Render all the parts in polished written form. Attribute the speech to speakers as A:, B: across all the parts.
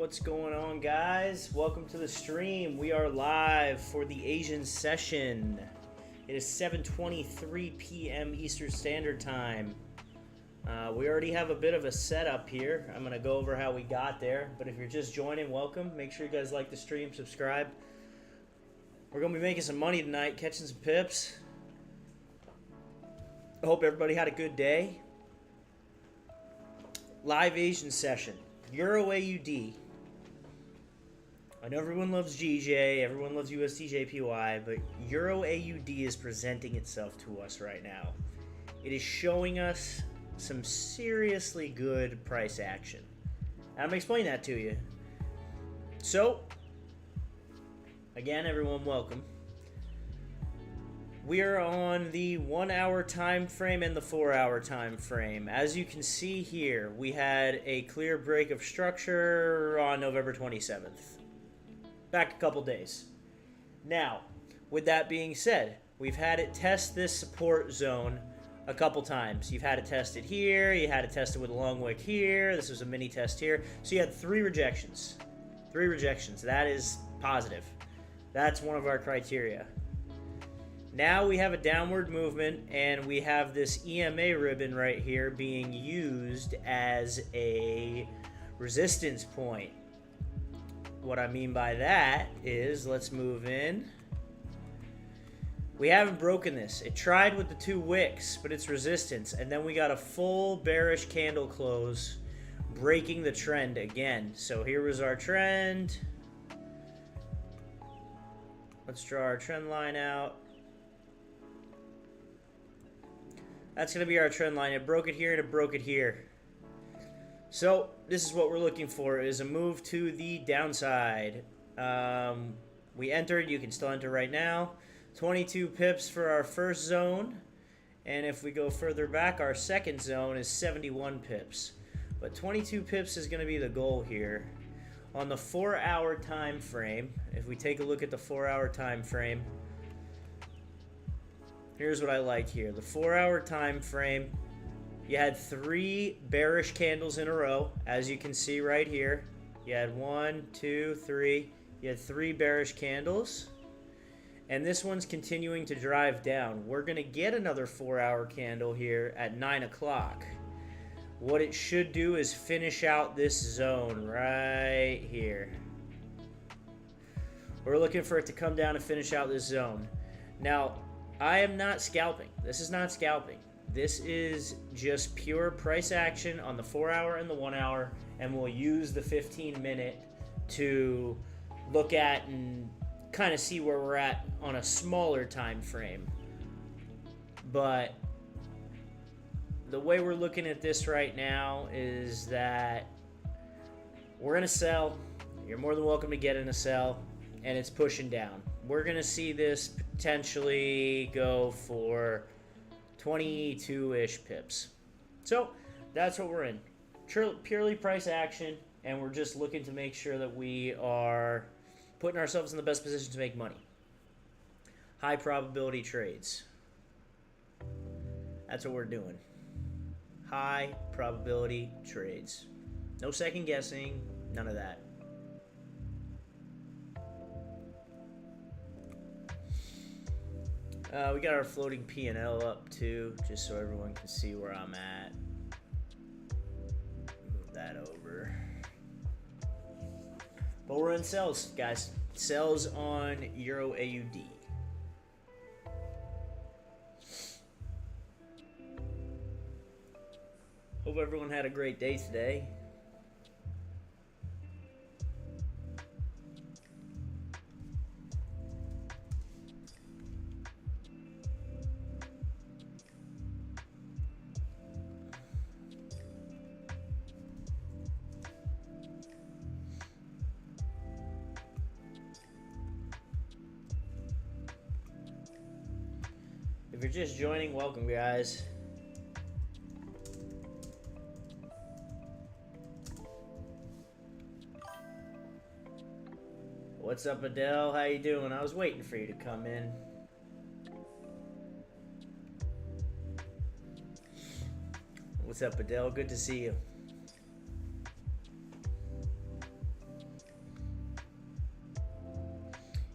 A: What's going on, guys? Welcome to the stream. We are live for the Asian Session. It is 7:23 p.m. Eastern Standard Time. We already have a bit of a setup here. I'm going to go over how we got there, but if you're just joining, welcome. Make sure you guys like the stream, subscribe. We're going to be making some money tonight, catching some pips. I hope everybody had a good day. Live Asian Session. Euro AUD. I know everyone loves GJ, everyone loves USDJPY, but Euro AUD is presenting itself to us right now. It is showing us some seriously good price action. And I'm going to explain that to you. So, again, everyone, welcome. We are on the 1 hour time frame and the 4 hour time frame. As you can see here, we had a clear break of structure on November 27th. Back a couple days. Now, with that being said, we've had it test this support zone a couple times. You've had it tested here, you had it tested with a long wick here, this was a mini test here. So you had three rejections. Three rejections. That is positive. That's one of our criteria. Now we have a downward movement, and we have this EMA ribbon right here being used as a resistance point. What I mean by that is, let's move in. We haven't broken this. It tried with the two wicks, but it's resistance. And then we got a full bearish candle close, breaking the trend again. So here was our trend. Let's draw our trend line out. That's going to be our trend line. It broke it here and it broke it here. So this is what we're looking for, is a move to the downside. We entered. You can still enter right now. 22 pips for our first zone. And if we go further back, our second zone is 71 pips. But 22 pips is going to be the goal here. On the 4 hour time frame, if we take a look at the 4 hour time frame, here's what I like here. The 4 hour time frame, you had three bearish candles in a row, as you can see right here. You had 1, 2, 3. You had three bearish candles. And this one's continuing to drive down. We're going to get another 4 hour candle here at 9 o'clock. What it should do is finish out this zone right here. We're looking for it to come down and finish out this zone. Now, I am not scalping. This is not scalping. This is just pure price action on the 4 hour and the 1 hour, and we'll use the 15-minute to look at and kind of see where we're at on a smaller time frame. But the way we're looking at this right now is that we're going to sell. You're more than welcome to get in a sell, and it's pushing down. We're going to see this potentially go for 22-ish pips. So that's what we're in. Purely price action, and we're just looking to make sure that we are putting ourselves in the best position to make money. High probability trades. That's what we're doing. High probability trades. No second guessing, none of that. We got our floating P&L up too, just so everyone can see where I'm at. Move that over. But we're in sales, guys. Sales on Euro AUD. Hope everyone had a great day today. If you're just joining, welcome, guys. What's up, Adele? How you doing? I was waiting for you to come in. What's up, Adele? Good to see you.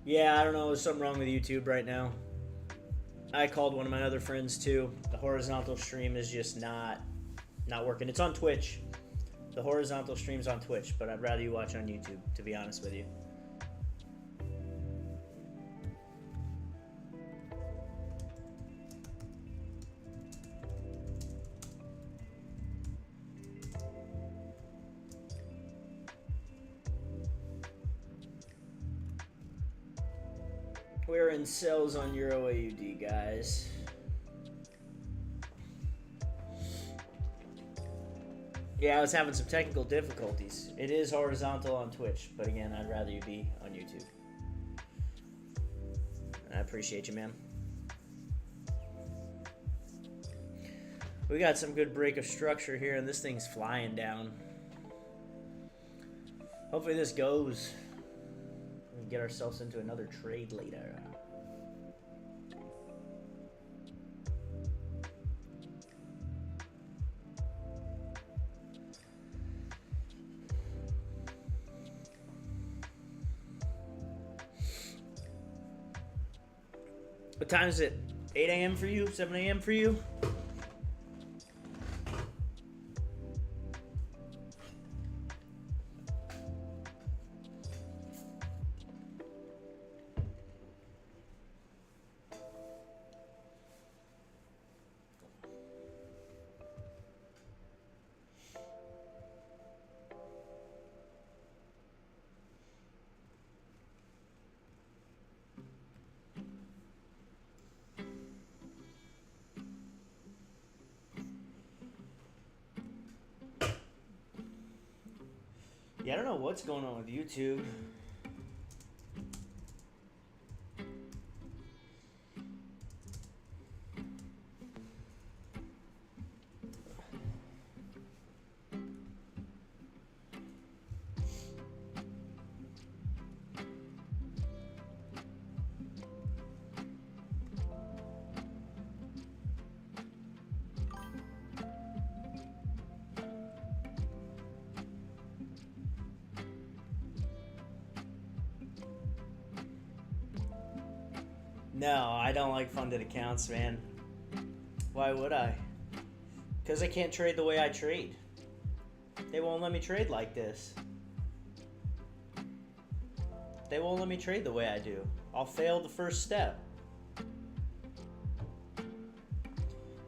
A: Yeah, I don't know. There's something wrong with YouTube right now. I called one of my other friends too. The horizontal stream is just not working. It's on Twitch. The horizontal stream's on Twitch, but I'd rather you watch on YouTube, to be honest with you. We're in sells on Euro AUD, guys. Yeah, I was having some technical difficulties. It is horizontal on Twitch, but again, I'd rather you be on YouTube. I appreciate you, man. We got some good break of structure here, and this thing's flying down. Hopefully this goes. We can get ourselves into another trade later. What time is it? 8 a.m. for you? 7 a.m. for you? Yeah, I don't know what's going on with YouTube. No, I don't like funded accounts, man. Why would I? Because I can't trade the way I trade. They won't let me trade like this. They won't let me trade the way I do. I'll fail the first step.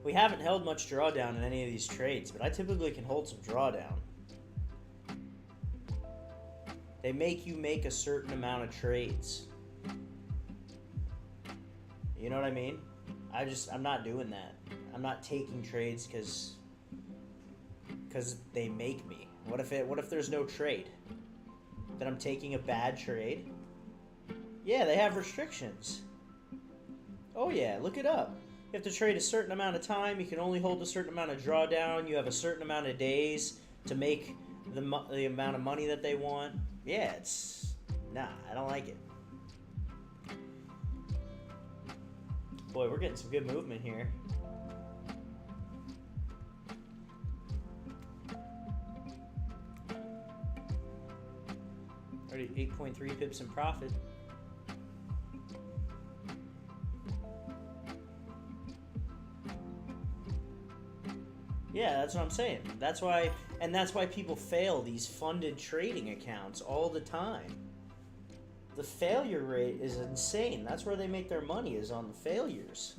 A: We haven't held much drawdown in any of these trades, but I typically can hold some drawdown. They make you make a certain amount of trades. You know what I mean? I'm not doing that. I'm not taking trades because they make me. What if there's no trade? Then I'm taking a bad trade? Yeah, they have restrictions. Oh yeah, look it up. You have to trade a certain amount of time. You can only hold a certain amount of drawdown. You have a certain amount of days to make the amount of money that they want. Yeah, I don't like it. Boy, we're getting some good movement here. Already 8.3 pips in profit. Yeah, that's what I'm saying. That's why people fail these funded trading accounts all the time. The failure rate is insane. That's where they make their money, is on the failures.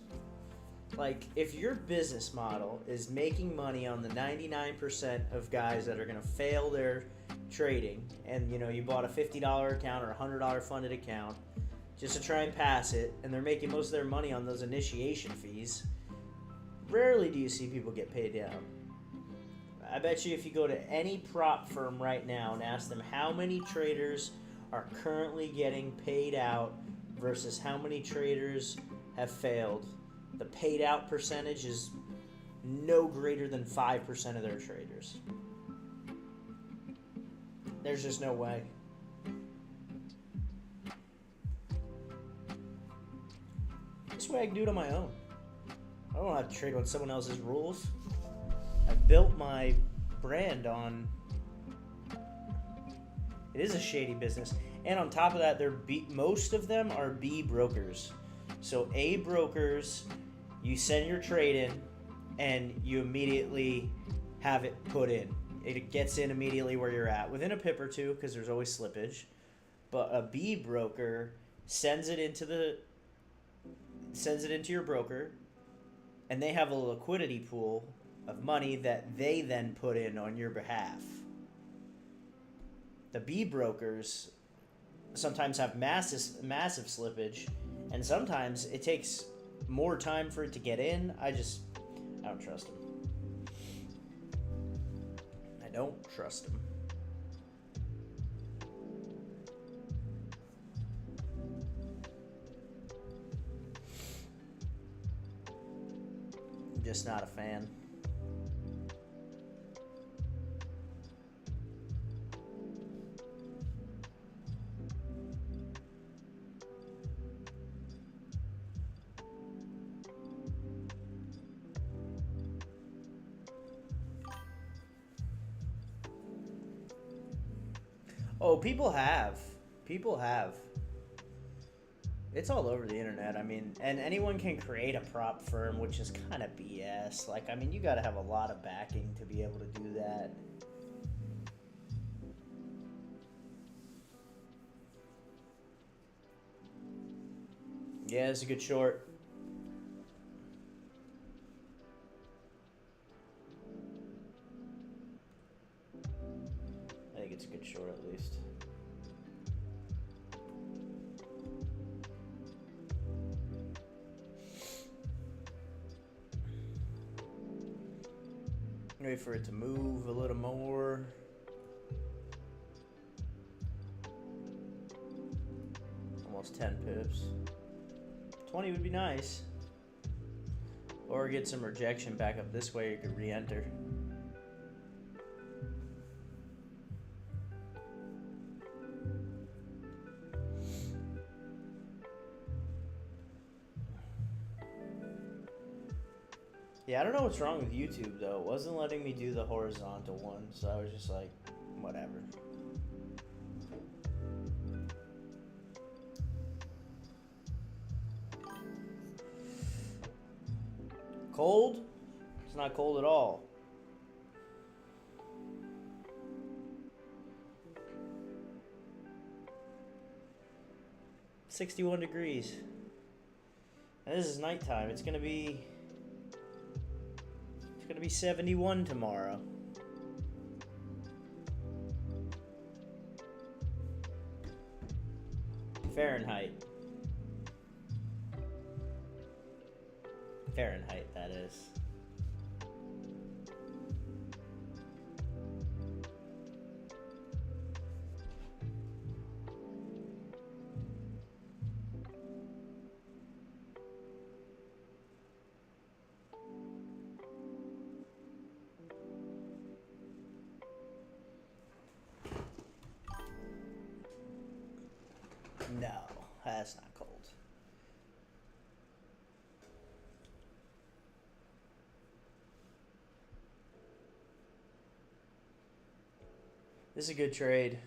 A: Like, if your business model is making money on the 99% of guys that are going to fail their trading, and you bought a $50 account or a $100 funded account just to try and pass it, and they're making most of their money on those initiation fees, rarely do you see people get paid out. I bet you if you go to any prop firm right now and ask them how many traders are currently getting paid out versus how many traders have failed, the paid out percentage is no greater than 5% of their traders. There's just no way. This way I can do it on my own. I don't have to trade on someone else's rules. I built my brand on... It is a shady business. And on top of that, most of them are B brokers. So A brokers, you send your trade in and you immediately have it put in. It gets in immediately where you're at, within a pip or two, because there's always slippage. But a B broker sends it into your broker, and they have a liquidity pool of money that they then put in on your behalf. The B brokers sometimes have massive slippage, and sometimes it takes more time for it to get in. I don't trust them. I don't trust them. I'm just not a fan. Oh, people have. It's all over the internet. I mean, and anyone can create a prop firm, which is kind of BS. Like, I mean, you got to have a lot of backing to be able to do that. Yeah, it's a good short. I think it's a good short at least. Wait for it to move a little more. Almost 10 pips. 20 would be nice. Or get some rejection back up this way, you could re-enter. Yeah, I don't know what's wrong with YouTube though. It wasn't letting me do the horizontal one, so I was just like, whatever. Cold? It's not cold at all. $61 degrees. And this is nighttime. It's gonna be 71 tomorrow. Fahrenheit, that is. No, that's not cold. This is a good trade.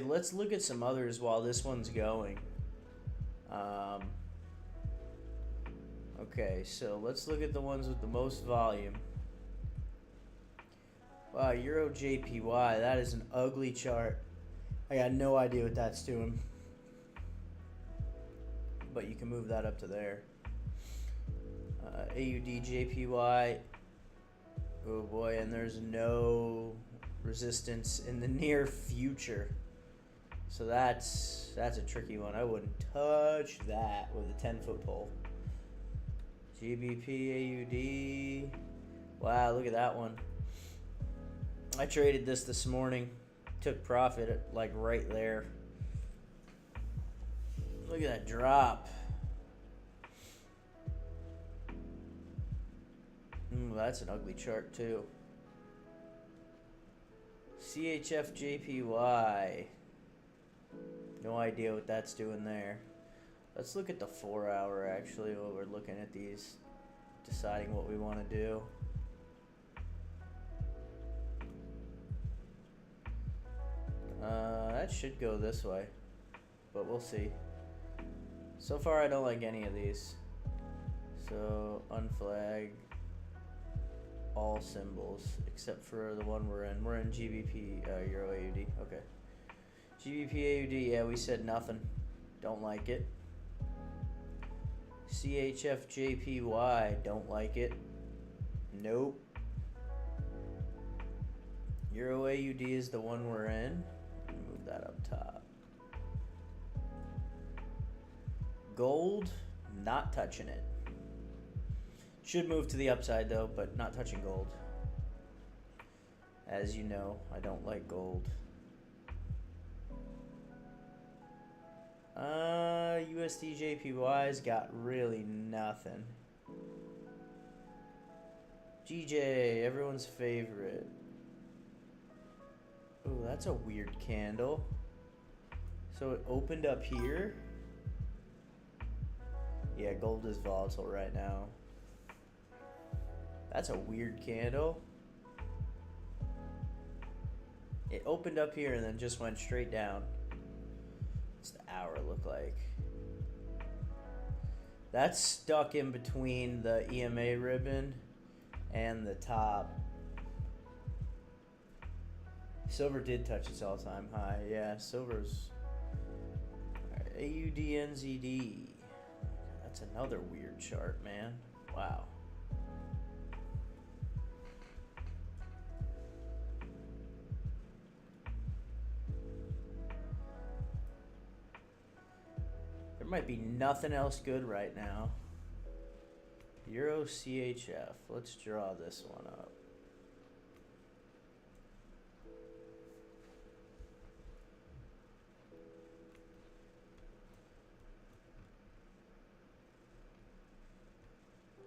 A: Let's look at some others while this one's going. Okay, so let's look at the ones with the most volume. Wow, Euro JPY, that is an ugly chart. I got no idea what that's doing. But you can move that up to there. AUDJPY. Oh boy, and there's no resistance in the near future. So that's a tricky one. I wouldn't touch that with a 10-foot pole. GBPAUD. Wow, look at that one. I traded this morning. Took profit at like right there. Look at that drop. That's an ugly chart too. CHFJPY. No idea what that's doing there. Let's look at the 4-hour actually while we're looking at these, deciding what we want to do. That should go this way, but we'll see. So far, I don't like any of these. So unflag all symbols except for the one we're in. We're in GBP Euro AUD. Okay. GBP AUD. Yeah, we said nothing. Don't like it. CHF JPY. Don't like it. Nope. Euro AUD is the one we're in. Move that up top. Gold. Not touching it. Should move to the upside though, but not touching gold. As you know, I don't like gold. USDJPY's got really nothing. GJ, everyone's favorite. Ooh, that's a weird candle. So it opened up here. Yeah, gold is volatile right now. That's a weird candle. It opened up here and then just went straight down. What's the hour look like? That's stuck in between the EMA ribbon and the top. Silver did touch its all-time high. Yeah, silver's AUDNZD. That's another weird chart, man. Wow. There might be nothing else good right now. Euro CHF. Let's draw this one up.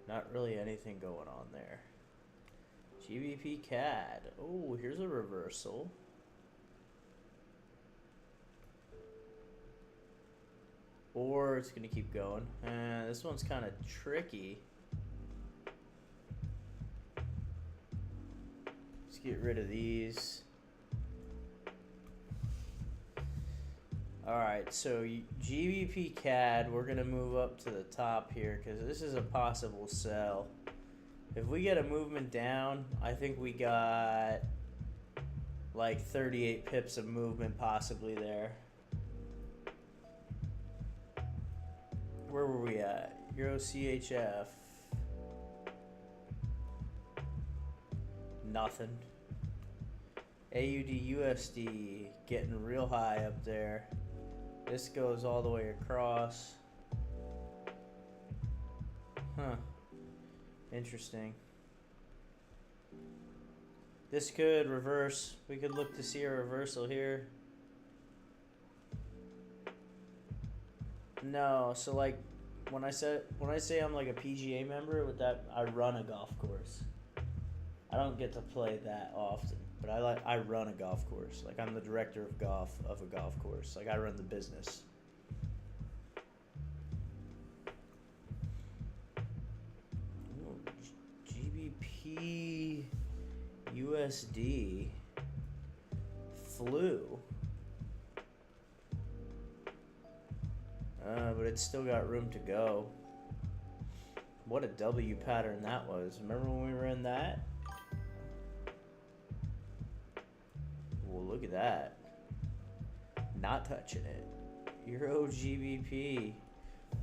A: Not really anything going on there. GBP CAD. Oh, here's a reversal. Or it's going to keep going. This one's kind of tricky. Let's get rid of these. Alright, so GBP CAD, we're going to move up to the top here because this is a possible sell. If we get a movement down, I think we got like 38 pips of movement possibly there. Where were we at? Euro CHF. Nothing. AUD USD getting real high up there. This goes all the way across. Huh. Interesting. This could reverse. We could look to see a reversal here. No, so like when I say I'm like a PGA member with that, I run a golf course. I don't get to play that often, but I run a golf course. Like I'm the director of golf of a golf course. Like I run the business. Ooh, GBP USD flew. But it's still got room to go. What a W pattern that was. Remember when we were in that? Well, look at that. Not touching it. Euro GBP.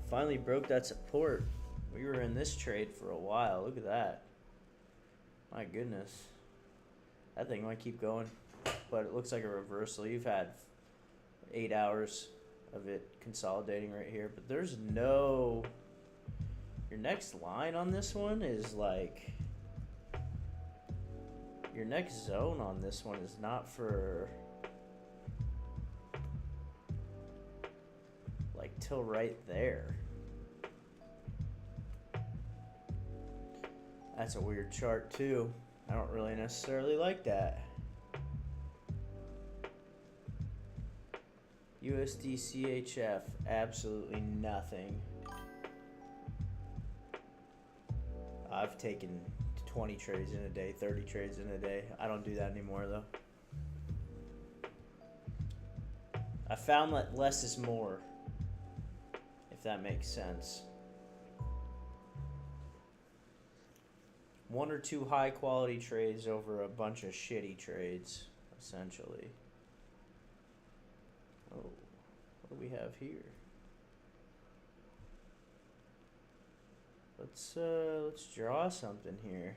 A: Finally broke that support. We were in this trade for a while. Look at that. My goodness. That thing might keep going. But it looks like a reversal. You've had 8 hours of it consolidating right here, but there's no, your next line on this one is like, your next zone on this one is not for like till right there. That's a weird chart too. I don't really necessarily like that. USD CHF, absolutely nothing. I've taken 20 trades in a day, 30 trades in a day. I don't do that anymore though. I found that less is more, if that makes sense. One or two high quality trades over a bunch of shitty trades, essentially. Oh, what do we have here? Let's draw something here.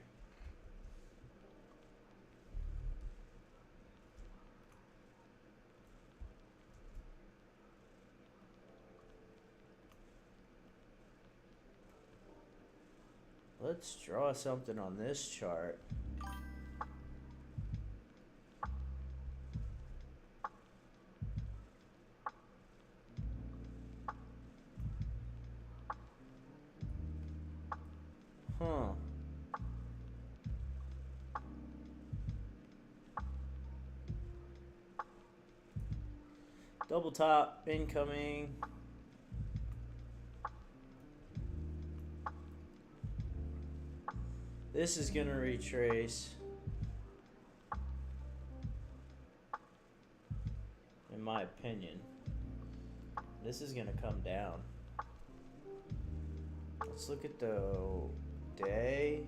A: Let's draw something on this chart. Huh. Double top incoming. This is gonna retrace, in my opinion. This is gonna come down. Let's look at the day.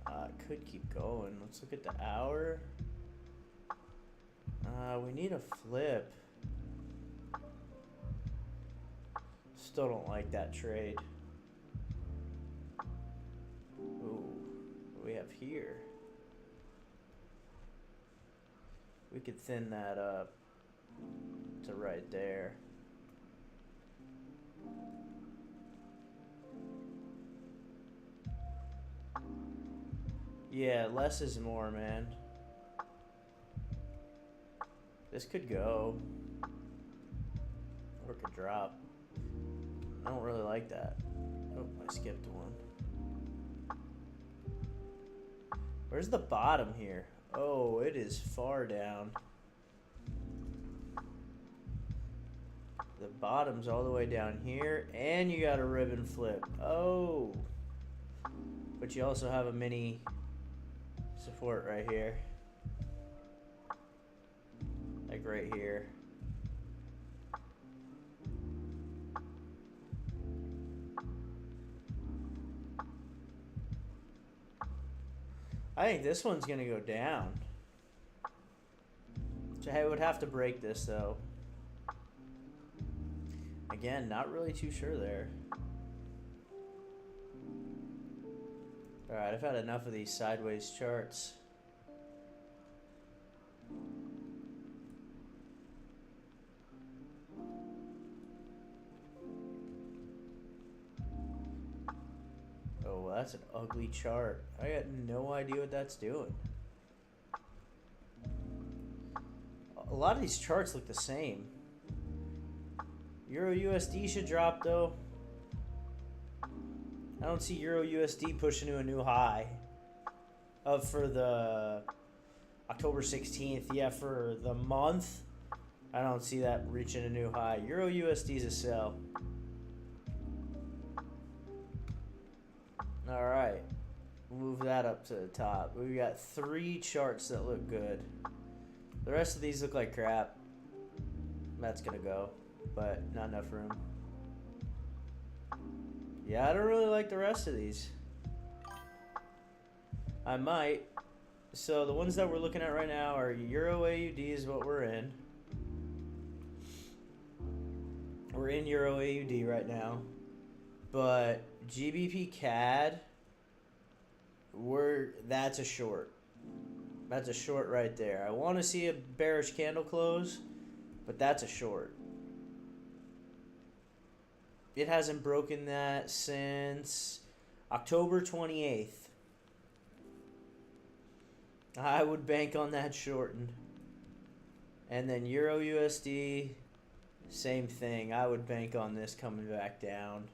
A: It could keep going. Let's look at the hour. We need a flip. Still don't like that trade. Ooh, what do we have here? We could thin that up to right there. Yeah, less is more, man. This could go. Or it could drop. I don't really like that. Oh, I skipped one. Where's the bottom here? Oh, it is far down. The bottom's all the way down here, and you got a ribbon flip. Oh. But you also have a mini support right here. Like right here. I think this one's gonna go down. So I would have to break this though. Again, not really too sure there. Alright, I've had enough of these sideways charts. Oh, that's an ugly chart. I got no idea what that's doing. A lot of these charts look the same. Euro USD should drop though. I don't see Euro USD pushing to a new high. For the October 16th. Yeah, for the month, I don't see that reaching a new high. Euro USD is a sell. Alright, move that up to the top. We got 3 charts that look good. The rest of these look like crap. That's gonna go, but not enough room. Yeah, I don't really like the rest of these. I might. So the ones that we're looking at right now are Euro AUD is what we're in. We're in Euro AUD right now. But GBP CAD, that's a short. That's a short right there. I want to see a bearish candle close, but that's a short. It hasn't broken that since October 28th. I would bank on that shortened. And then Euro USD, same thing. I would bank on this coming back down.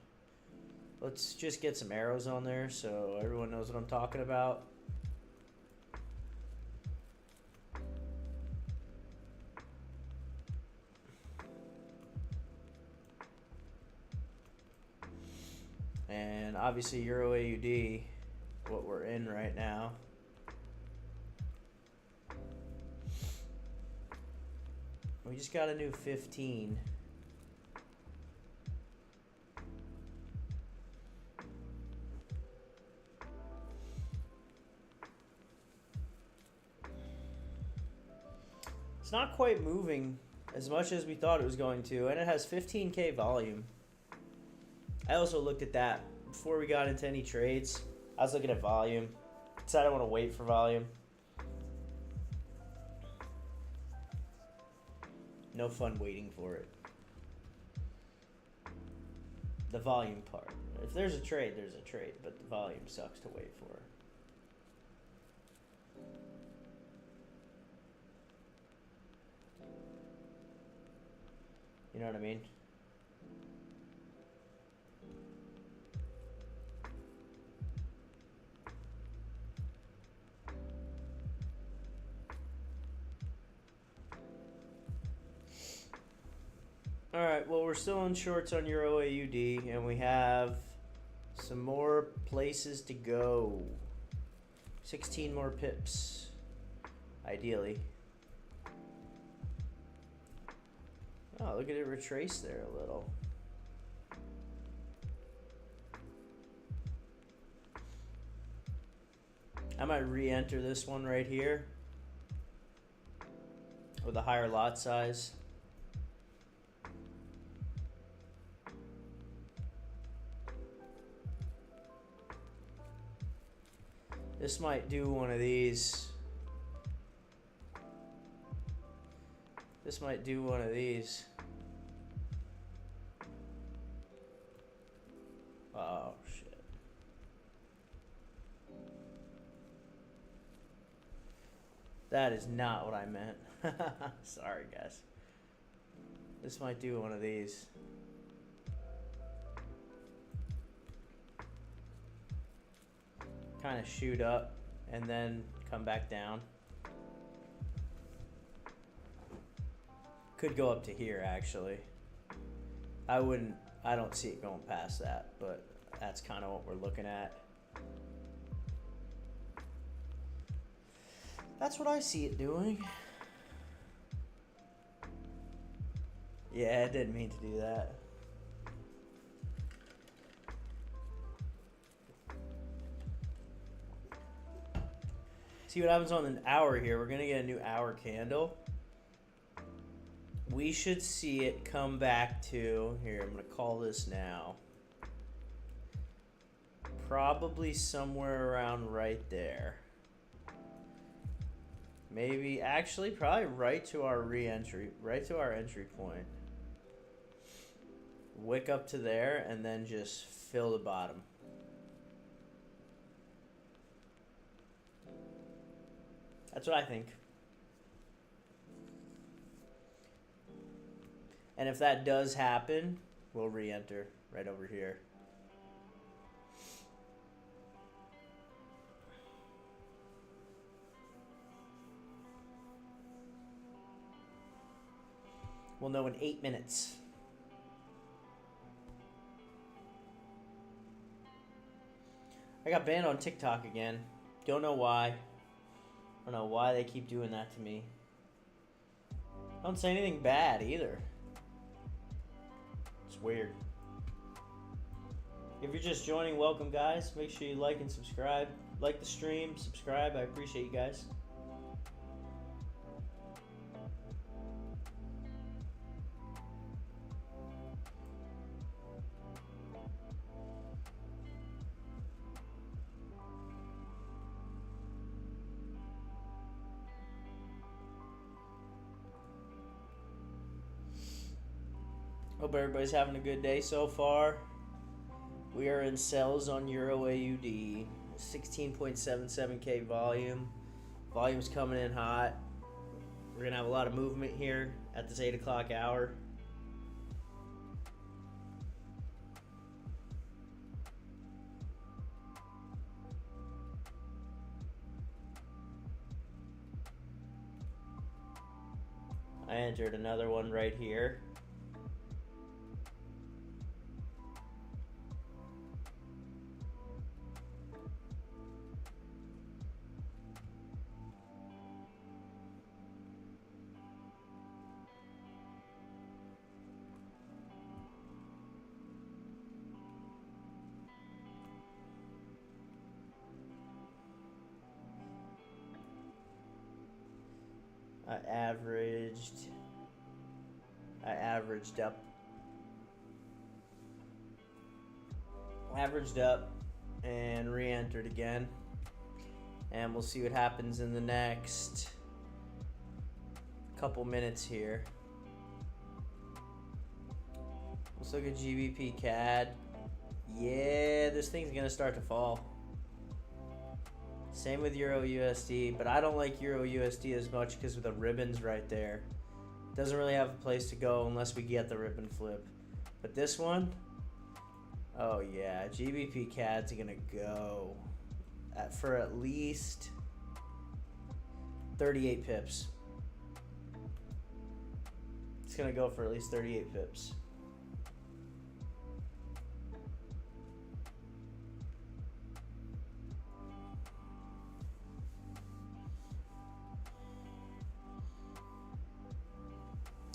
A: Let's just get some arrows on there so everyone knows what I'm talking about. And obviously Euro AUD, what we're in right now. We just got a new 15. It's not quite moving as much as we thought it was going to, and it has 15K volume. I also looked at that before we got into any trades. I was looking at volume. Decided I want to wait for volume. No fun waiting for it. The volume part. If there's a trade, there's a trade, but the volume sucks to wait for. You know what I mean? Alright, well, we're still in shorts on Euro AUD, and we have some more places to go. 16 more pips, ideally. Oh, look at it retrace there a little. I might re-enter this one right here with a higher lot size. This might do one of these. This might do one of these. Oh, shit. That is not what I meant. Sorry, guys. This might do one of these. Kind of shoot up and then come back down. Could go up to here, actually. I don't see it going past that, but that's kind of what we're looking at. That's what I see it doing. Yeah, I didn't mean to do that. See what happens on an hour here. We're going to get a new hour candle. We should see it come back to, here, I'm going to call this now. Probably somewhere around right there. Maybe, actually, probably right to our re-entry, right to our entry point. Wick up to there and then just fill the bottom. That's what I think. And if that does happen, we'll re-enter right over here. We'll know in 8 minutes. I got banned on TikTok again. Don't know why. I don't know why they keep doing that to me. Don't say anything bad either. It's weird. If you're just joining, welcome, guys. Make sure you like and subscribe. Like the stream, subscribe. I appreciate you guys. Hope everybody's having a good day so far. We are in sells on Euro AUD. 16.77K volume. Volume's coming in hot. We're going to have a lot of movement here at this 8 o'clock hour. I entered another one right here. I averaged up. Averaged up and re-entered again. And we'll see what happens in the next couple minutes here. Let's look at GBP CAD. Yeah, this thing's gonna start to fall. Same with Euro USD, but I don't like Euro USD as much because of the ribbons right there. It doesn't really have a place to go unless we get the ribbon flip. But this one, oh yeah, GBP CAD's gonna go for at least 38 pips. It's gonna go for at least 38 pips.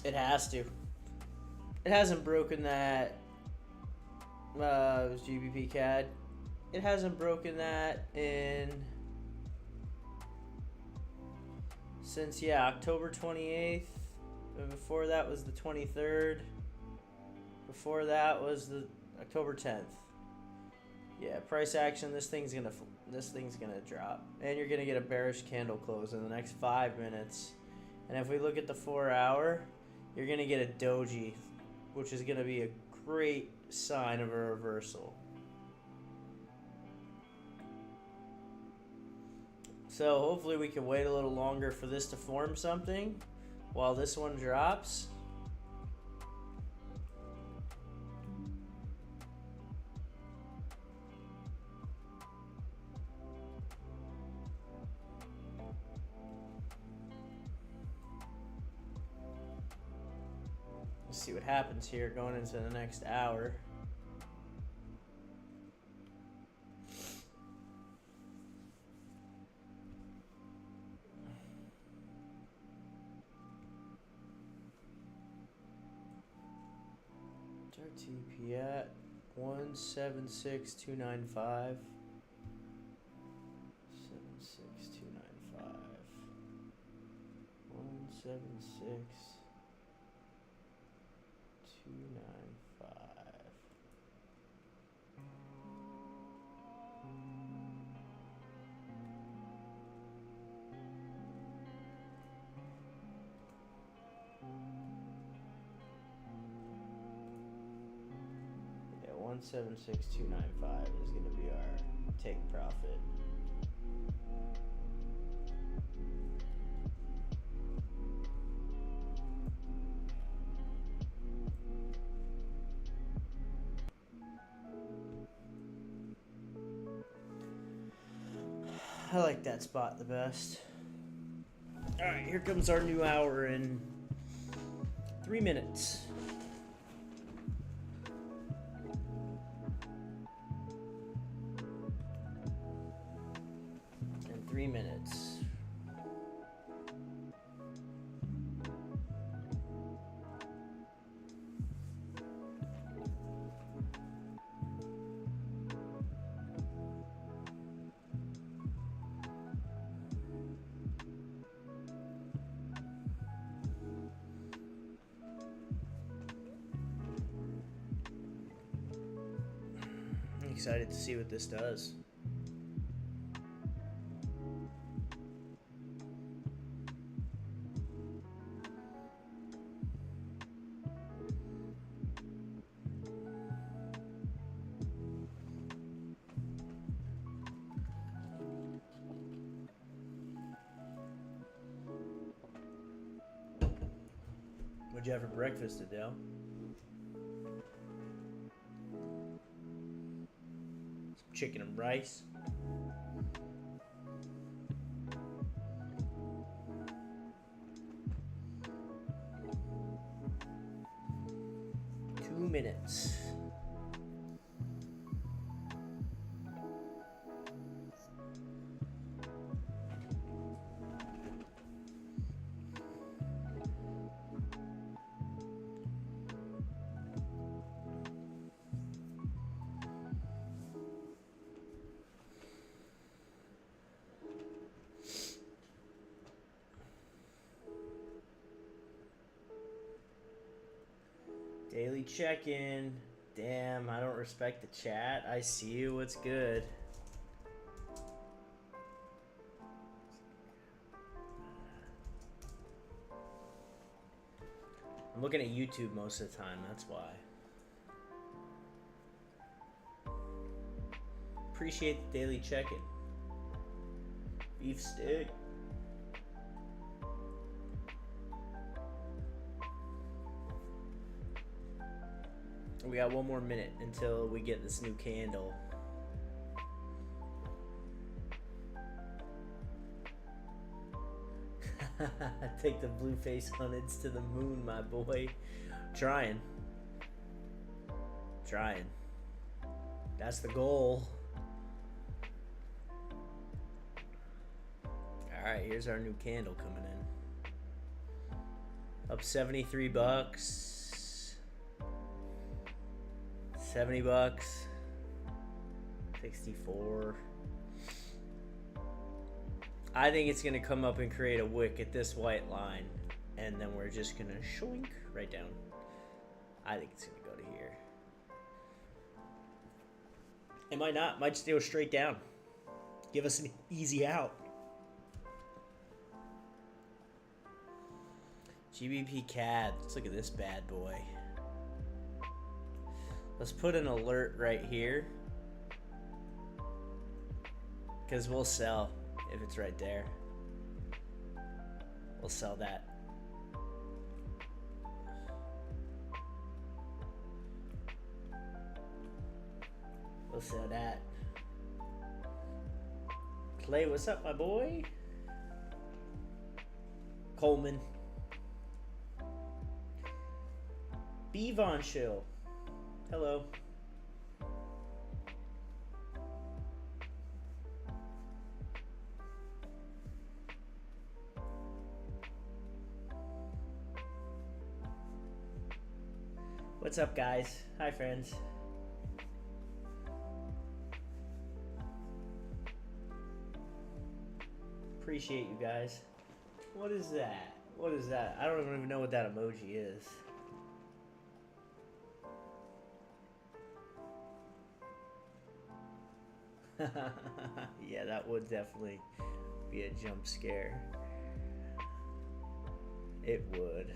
A: It has to. It hasn't broken that. It was GBP CAD. It hasn't broken that since October 28th. Before that was the 23rd. Before that was the October 10th. Yeah, price action. This thing's gonna drop, and you're gonna get a bearish candle close in the next 5 minutes. And if we look at the 4 hour, you're gonna get a doji, which is gonna be a great sign of a reversal. So hopefully we can wait a little longer for this to form something while this one drops. Let's see what happens here going into the next hour. RTP at 176,295. 176,295. 176,295. Yeah, 176,295 is going to be our take profit. I like that spot the best. All right, here comes our new hour in 3 minutes. In 3 minutes. Excited to see what this does. What'd you have for breakfast, Adele? Chicken and rice. Two minutes. check-in. Damn, I don't respect the chat. I see you. What's good? I'm looking at YouTube most of the time, that's why. Appreciate the daily check-in. Beef stick. We got one more minute until we get this new candle. Take the blue face hunteds to the moon, my boy. Trying. That's the goal. Alright, here's our new candle coming in. Up 73 bucks. 70 bucks. 64. I think it's going to come up and create a wick at this white line. And then we're just going to shoink right down. I think it's going to go to here. It might not. It might just go straight down. Give us an easy out. GBP CAD. Let's look at this bad boy. Let's put an alert right here. Because we'll sell if it's right there. We'll sell that. We'll sell that. Clay, what's up, my boy? Coleman. Bevon Shill. Hello. What's up, guys? Hi, friends. Appreciate you guys. What is that? What is that? I don't even know what that emoji is. Yeah, that would definitely be a jump scare. It would.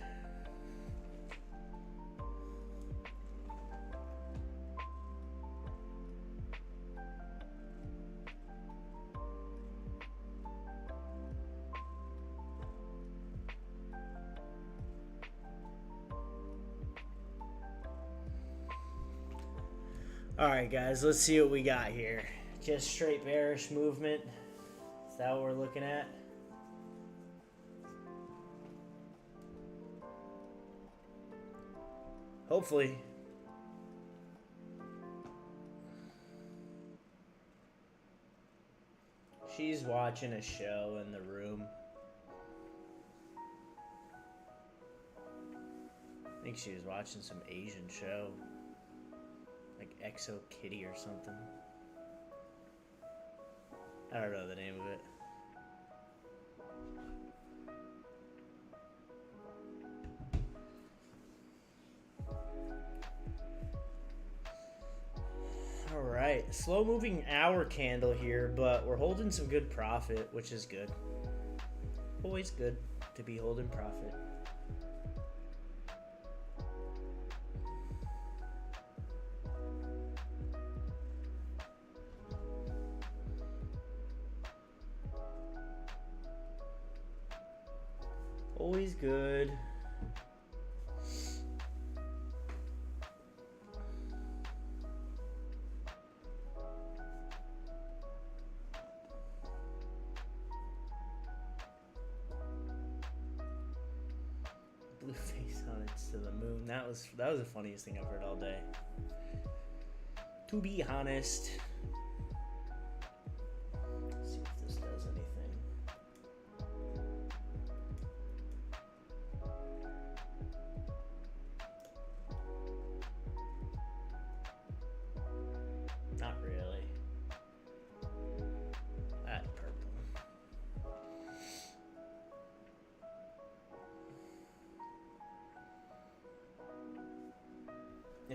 A: Alright guys, let's see what we got here. Just straight bearish movement. Is that what we're looking at? Hopefully. She's watching a show in the room. I think she was watching some Asian show. Like Exo Kitty or something. I don't know the name of it. Alright, slow moving hour candle here, but we're holding some good profit, which is good. Always good to be holding profit. Always good. Blue face on it to the moon. That was the funniest thing I've heard all day. To be honest. Let's see if this does anything. Not really. That purple.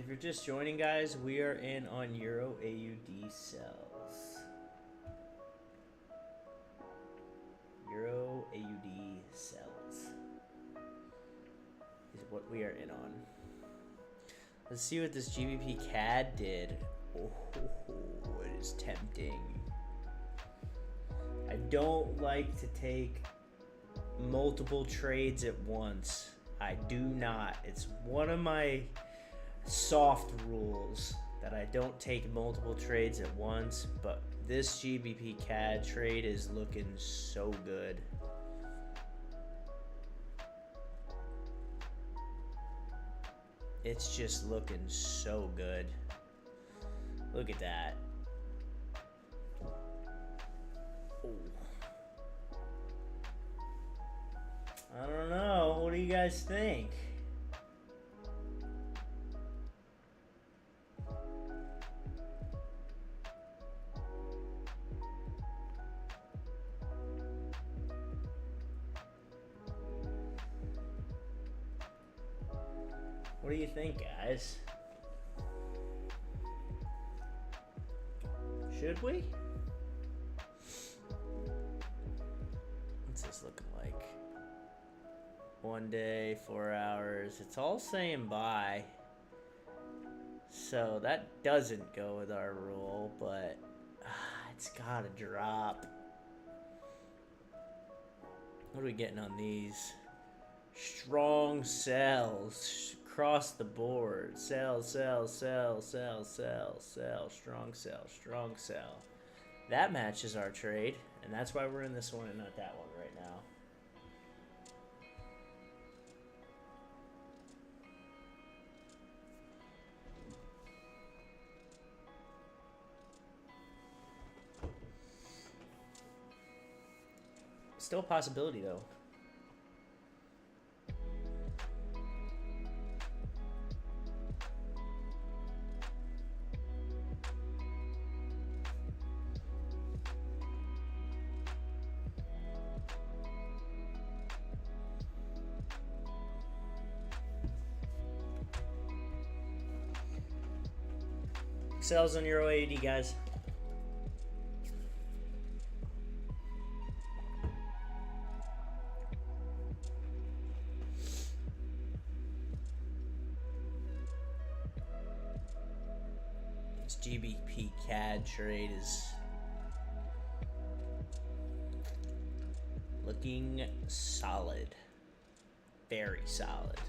A: If you're just joining, guys, we are in on Euro AUD sells. Euro AUD sells is what we are in on. Let's see what this GBP CAD did. Oh, it is tempting. I don't like to take multiple trades at once. I do not. It's one of my soft rules that I don't take multiple trades at once, but this GBP CAD trade is looking so good. It's just looking so good. Look at that. Oh. I don't know. What do you guys think? What do you think, guys? Should we? What's this looking like? 1 day, 4 hours. It's all saying buy. So that doesn't go with our rule, but it's gotta drop. What are we getting on these? Strong sells across the board. Sell, sell, sell, sell, sell, sell. Strong sell, strong sell. That matches our trade, and that's why we're in this one and not that one right now. Still a possibility, though. Sells on Euro AUD, guys. This GBP CAD trade is looking solid. Very solid.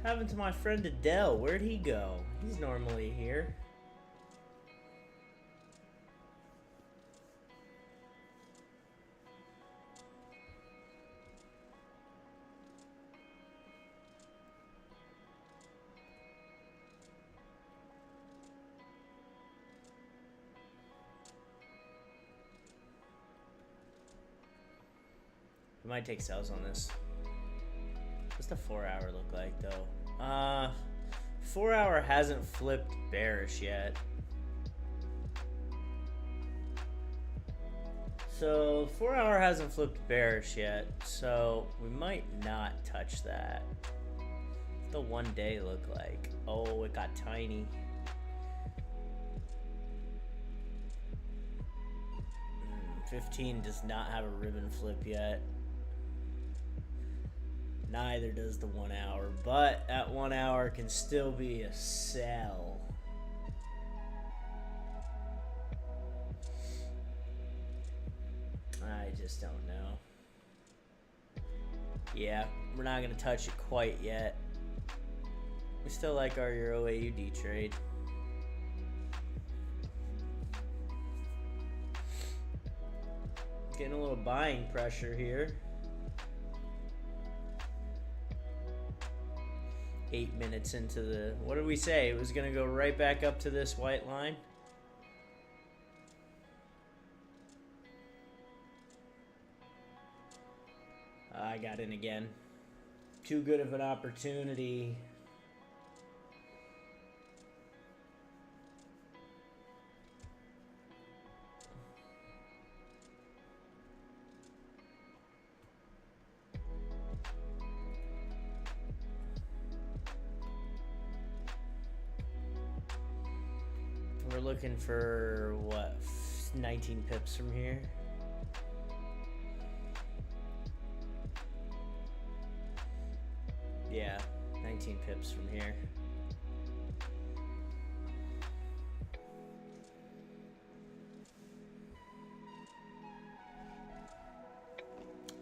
A: What happened to my friend Adele? Where'd he go? He's normally here. We might take sells on this. What's the 4 hour look like though? 4 hour hasn't flipped bearish yet. So 4 hour hasn't flipped bearish yet, so we might not touch that. What's the 1 day look like? Oh, it got tiny. Mm, 15 does not have a ribbon flip yet. Neither does the 1 hour, but at 1 hour can still be a sell. I just don't know. Yeah, we're not going to touch it quite yet. We still like our Euro AUD trade. Getting a little buying pressure here. 8 minutes into the, what did we say? It was going to go right back up to this white line. I got in again. too good of an opportunity. We're looking for what, 19 pips from here. Yeah, 19 pips from here.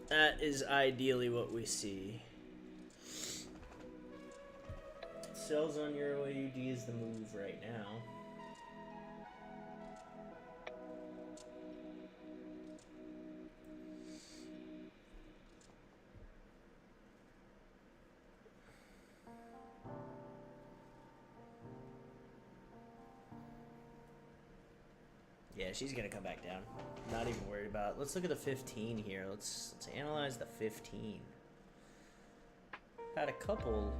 A: That is ideally what we see. Sells on Euro AUD is the move right now. Yeah, she's gonna come back down. Not even worried about it. Let's look at the 15 here. Let's analyze the 15. Had a couple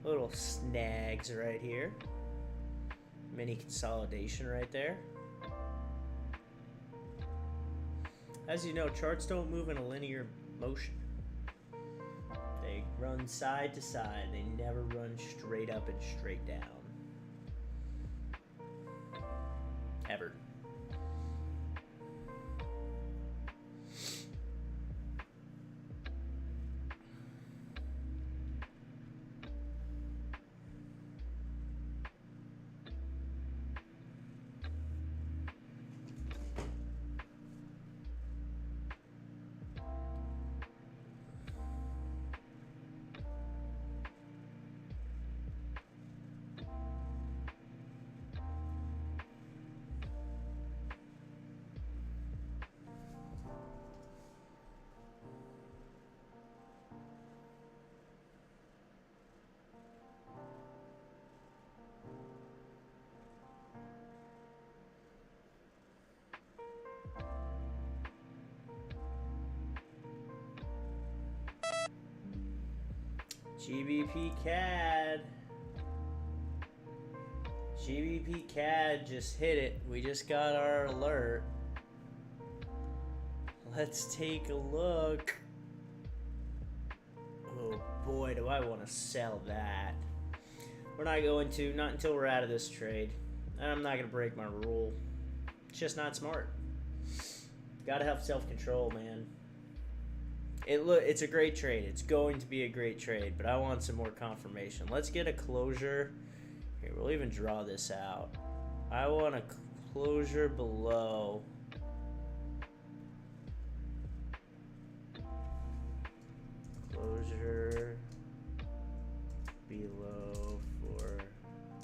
A: little snags right here. Mini consolidation right there. As you know, charts don't move in a linear motion. They run side to side. They never run straight up and straight down. Ever. GBP CAD. GBP CAD just hit it. We just got our alert. Let's take a look. Oh boy, do I want to sell that. We're not going to, not until we're out of this trade. And I'm not going to break my rule. It's just not smart. Gotta have self-control, man. It's a great trade. It's going to be a great trade, but I want some more confirmation. Let's get a closure. Here, we'll even draw this out. I want a closure below. Closure below for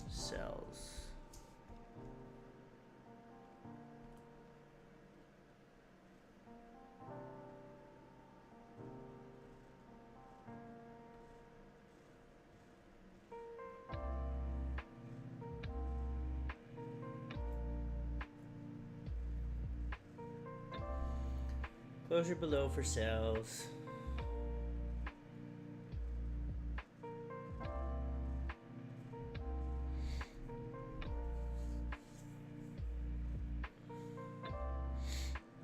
A: sells. Closure below for sales.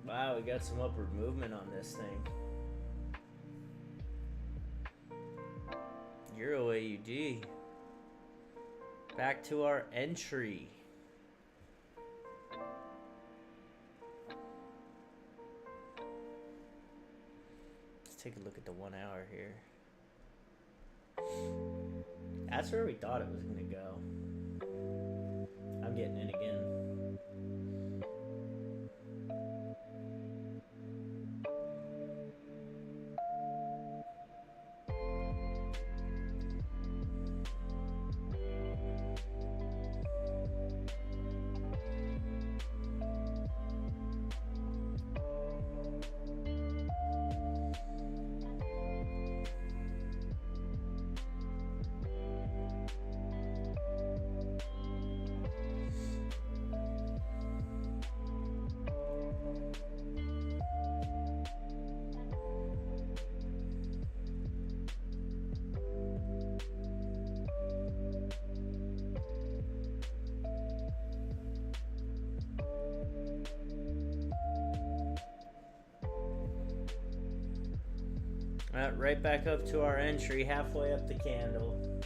A: Wow, we got some upward movement on this thing. Euro AUD. Back to our entry. Take a look at the 1 hour here. That's where we thought it was going to go. I'm getting in again. Right back up to our entry, halfway up the candle.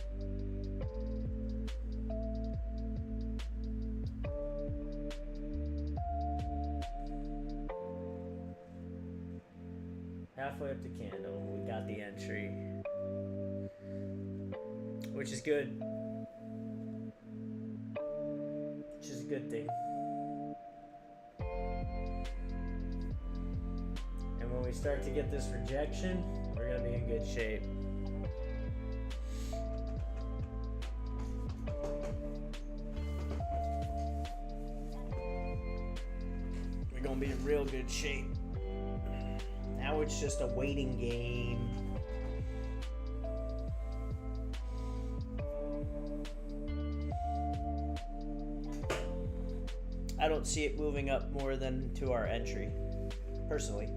A: Halfway up the candle, we got the entry, which is good. Which is a good thing. And when we start to get this rejection, we're going to be in good shape. We're going to be in real good shape. Now it's just a waiting game. I don't see it moving up more than to our entry, personally.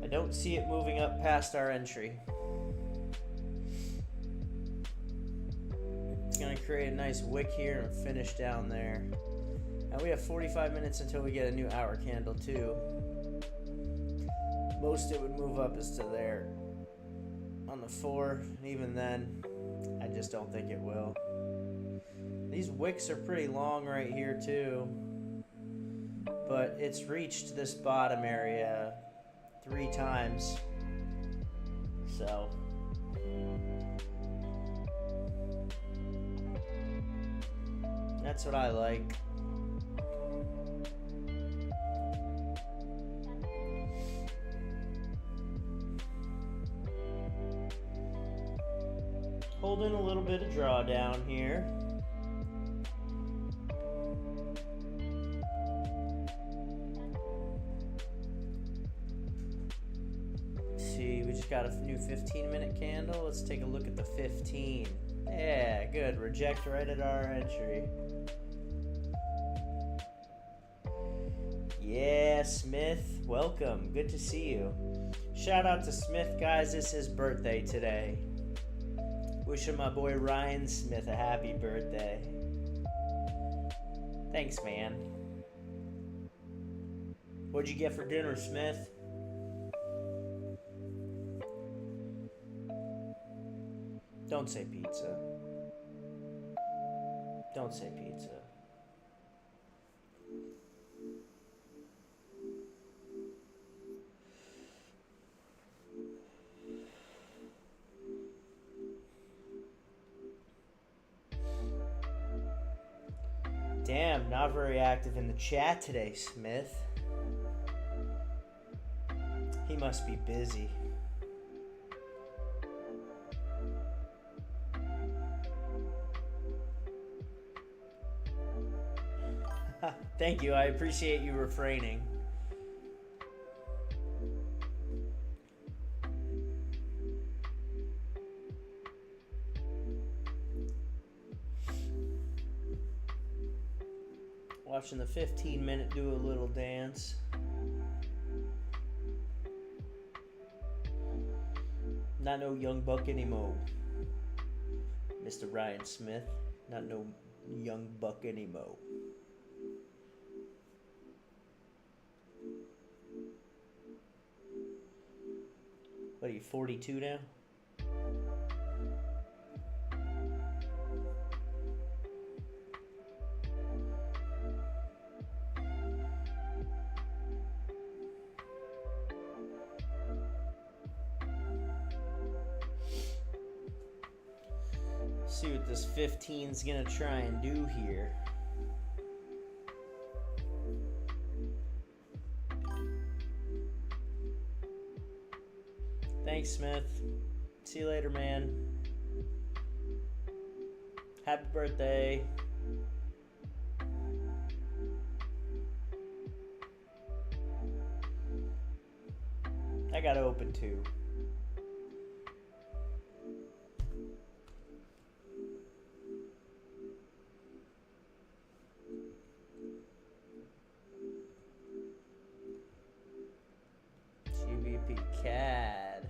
A: I don't see it moving up past our entry. It's gonna create a nice wick here and finish down there. And we have 45 minutes until we get a new hour candle too. Most it would move up is to there on the 4, and even then, I just don't think it will. These wicks are pretty long right here too, but it's reached this bottom area 3 times, so that's what I like. Holding a little bit of drawdown here. See, we just got a new 15-minute candle. Let's take a look at the 15. Yeah, good. Reject right at our entry. Yeah, Smith, welcome. Good to see you. Shout out to Smith, guys. It's his birthday today. Wishing my boy Ryan Smith a happy birthday. Thanks, man. What'd you get for dinner, Smith? Don't say pizza. Don't say pizza. Damn, not very active in the chat today, Smith. He must be busy. Thank you, I appreciate you refraining. Watching the 15-minute do a little dance. Not no young buck anymore. Mr. Ryan Smith, not no young buck anymore. What are you, 42 now? See what this 15's gonna try and do here. Thanks, Smith. See you later, man. Happy birthday. I gotta open too. CAD.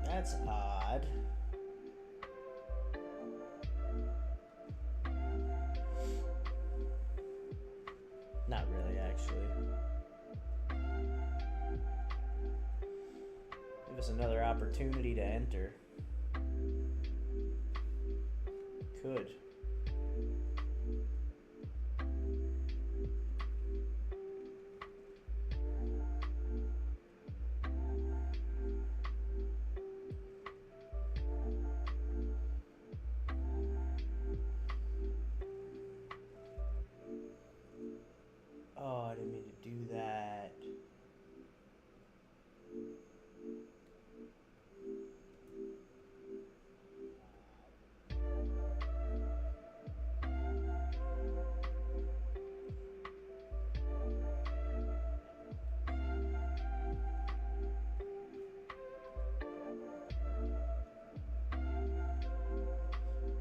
A: That's odd. Not really, actually. Give us another opportunity to enter. Could. Oh, I didn't mean to do that.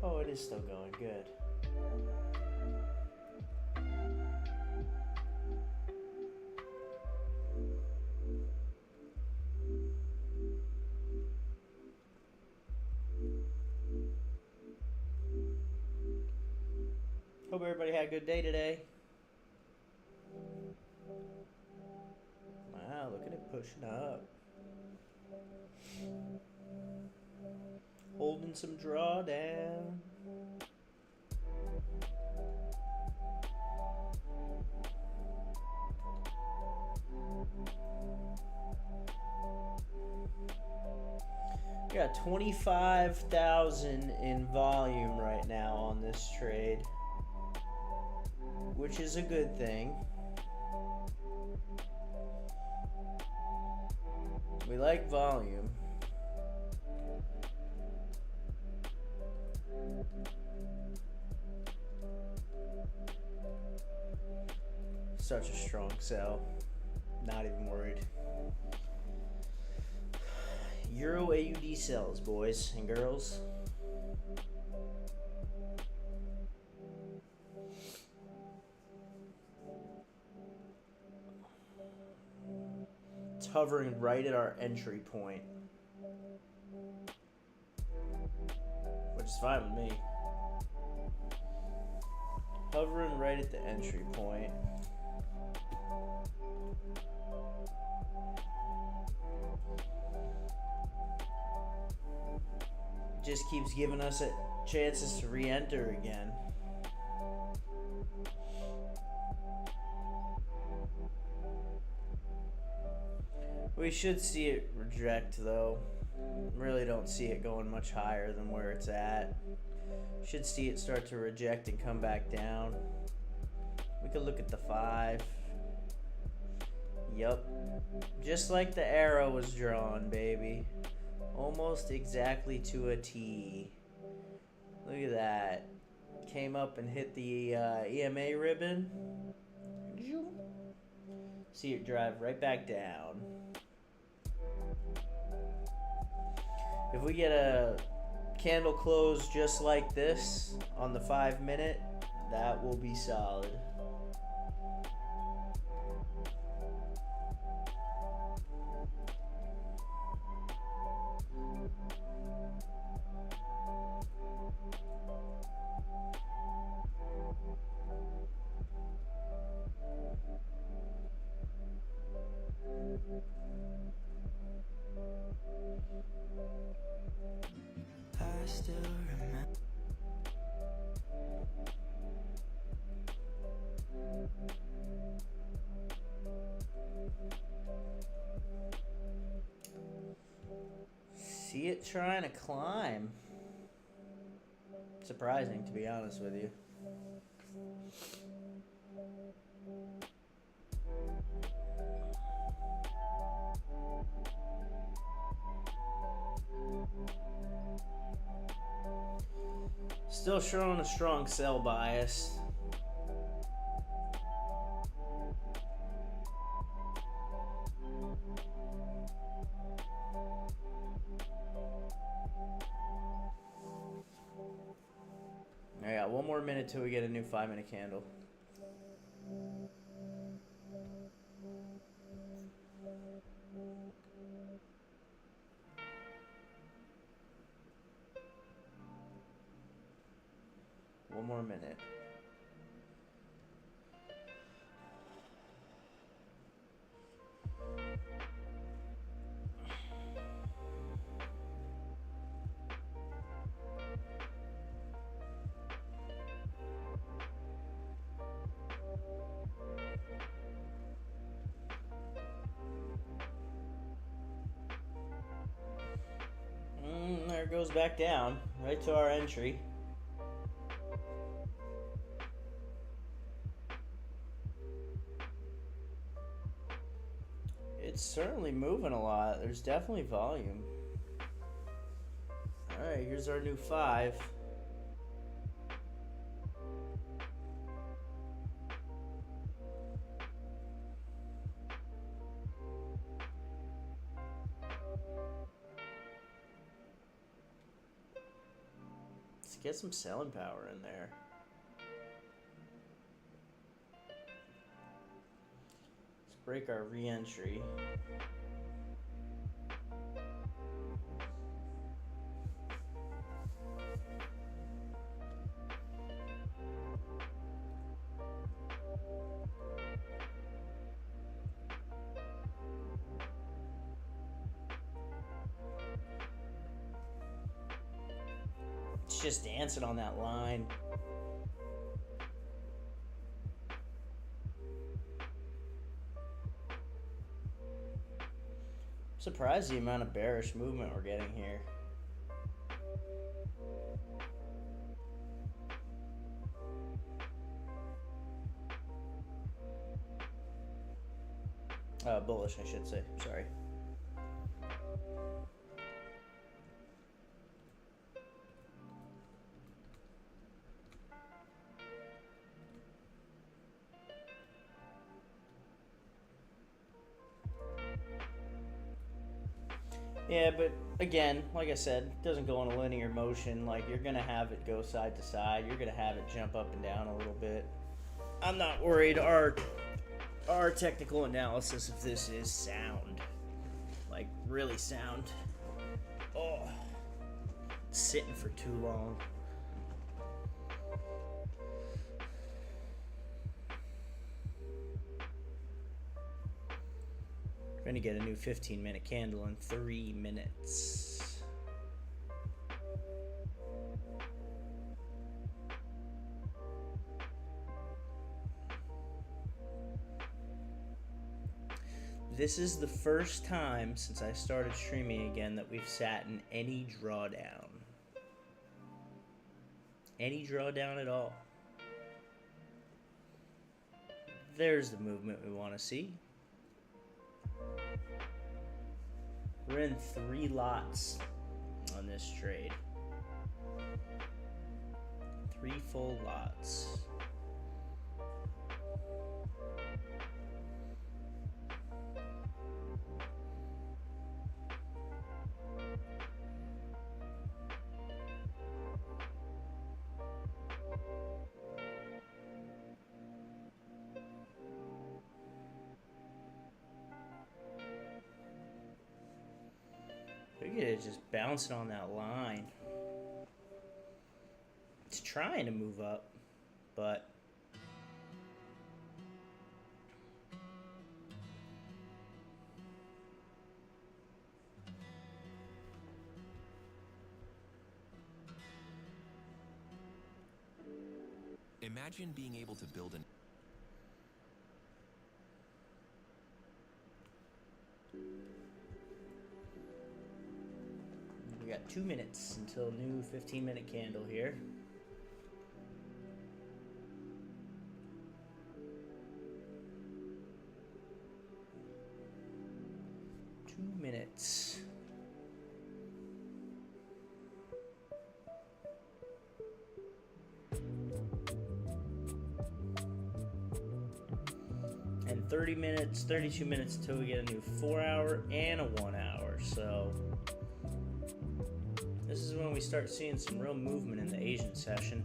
A: Oh, it is still going good. Hope everybody had a good day today. Wow, look at it pushing up. Holding some drawdown. We got 25,000 in volume right now on this trade, which is a good thing. We like volume. Such a strong sell. Not even worried. Euro AUD sells, boys and girls. It's hovering right at our entry point, which is fine with me. Hovering right at the entry point. Just keeps giving us chances to re-enter again. We should see it reject though. Really don't see it going much higher than where it's at. Should see it start to reject and come back down. We could look at the 5. Yup. Just like the arrow was drawn, baby. Almost exactly to a T. Look at that. Came up and hit the EMA ribbon. See it drive right back down. If we get a candle close just like this on the 5-minute, that will be solid.
B: I still remember.
A: See it trying to climb. Surprising, to be honest with you. Still showing a strong sell bias. I got one more minute till we get a new 5-minute candle. One more minute. goes back down, right to our entry. It's certainly moving a lot. There's definitely volume. Alright, here's our new 5. Let's get some selling power in there. Let's break our re-entry. It's just dancing on that line. I'm surprised the amount of bearish movement we're getting here. Bullish, I should say. Sorry. Yeah, but again, like I said, it doesn't go in a linear motion. Like, you're going to have it go side to side. You're going to have it jump up and down a little bit. I'm not worried. Our technical analysis of this is sound. Like, really sound. Oh, it's sitting for too long. We're gonna get a new 15-minute candle in 3 minutes. This is the first time since I started streaming again that we've sat in any drawdown. Any drawdown at all. There's the movement we want to see. We're in 3 lots on this trade. 3 full lots. Look at it just bouncing on that line. It's trying to move up, but
C: imagine being able to build an
A: we got 2 minutes until new 15-minute candle here. Minutes. And 30 minutes, 32 minutes until we get a new 4-hour and a 1-hour. So this is when we start seeing some real movement in the Asian session.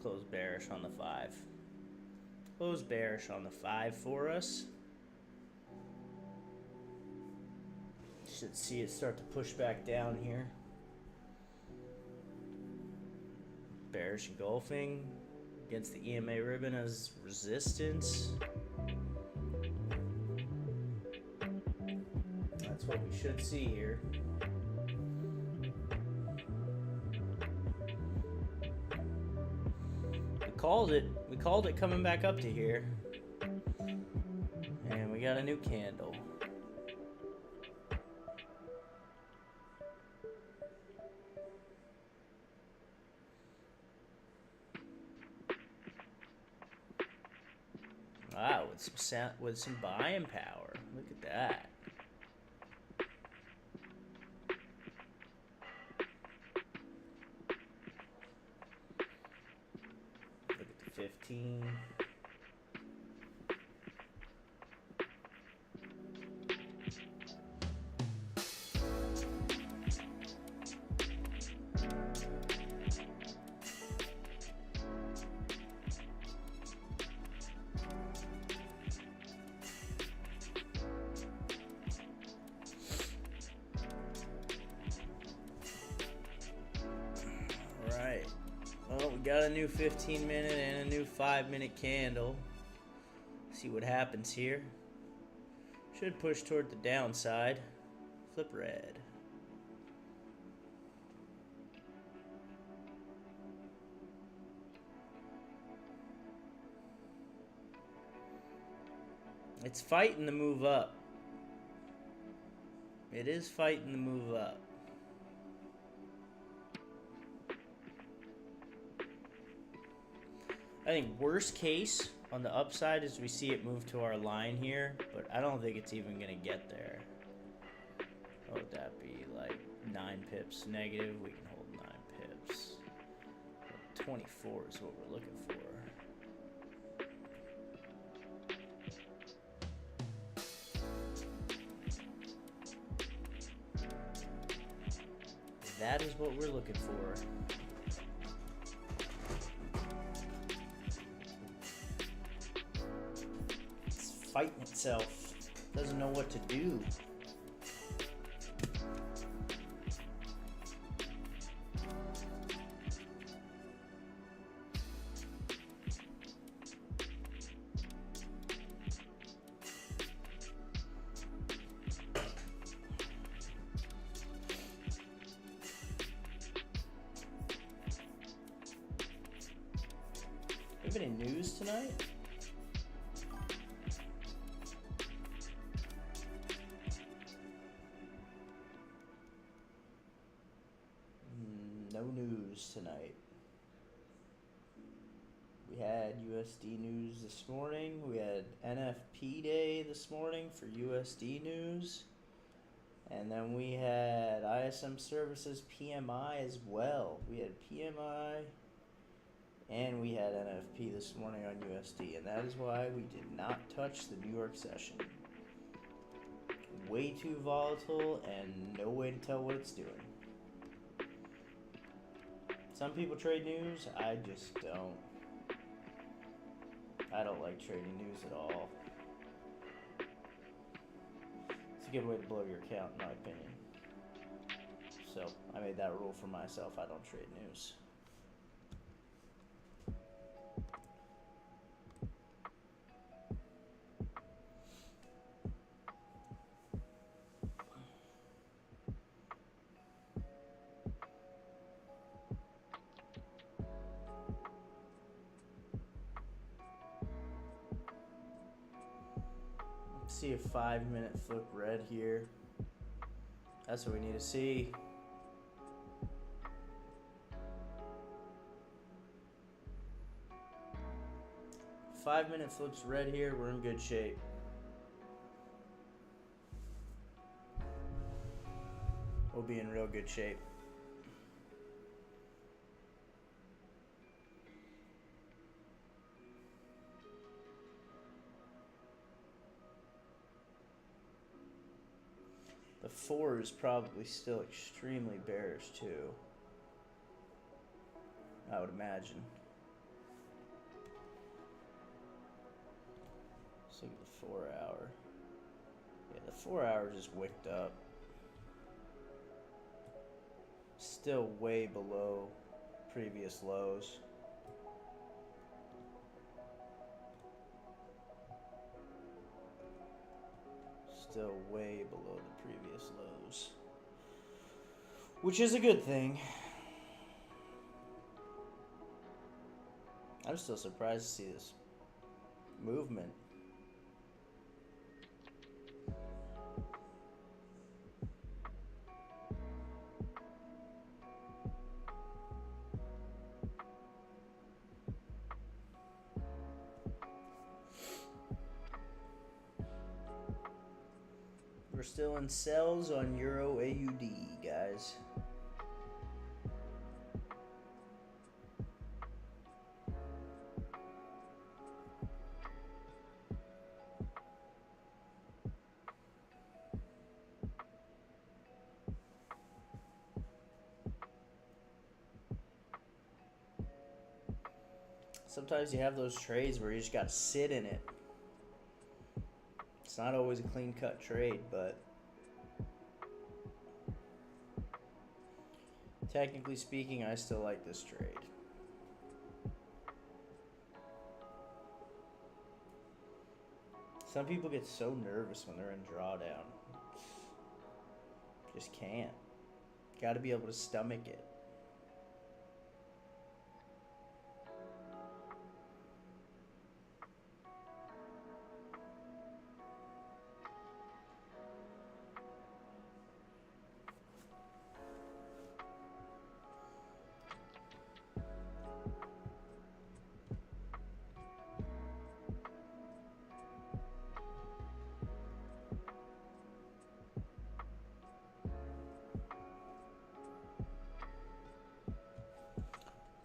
A: Close bearish on the 5. Close bearish on the 5 for us. Should see it start to push back down here. Bearish engulfing. against the EMA ribbon as resistance. That's what we should see here. We called it. We called it coming back up to here. And we got a new candle. Wow, with some buying power. Look at that. Look at the 15. Well, we got a new 15-minute and a new 5-minute candle. See what happens here. Should push toward the downside. Flip red. It's fighting the move up. It is fighting the move up. I think worst case on the upside is we see it move to our line here, but I don't think it's even going to get there. What would that be? Like 9 pips negative? We can hold 9 pips. 24 is what we're looking for. That is what we're looking for. Fighting itself. Doesn't know what to do. Do you have any news tonight? No news tonight. We had USD news this morning. We had NFP day this morning for USD news. And then we had ISM services PMI as well. We had PMI and we had NFP this morning on USD. And that is why we did not touch the New York session. Way too volatile and no way to tell what it's doing. Some people trade news, I just don't. I don't like trading news at all. It's a good way to blow your account, in my opinion. So, I made that rule for myself, I don't trade news. See a 5-minute flip red here. That's what we need to see. Five-minute flips red here, we're in good shape. We'll be in real good shape. The 4 is probably still extremely bearish too, I would imagine. Let's look at the 4 hour. Yeah, the 4 hour just wicked up. Still way below previous lows. Still way below the previous lows, which is a good thing. I'm still surprised to see this movement. We're still in sells on Euro AUD, guys. Sometimes you have those trades where you just gotta sit in it. It's not always a clean-cut trade, but technically speaking, I still like this trade. Some people get so nervous when they're in drawdown. Just can't. Gotta be able to stomach it.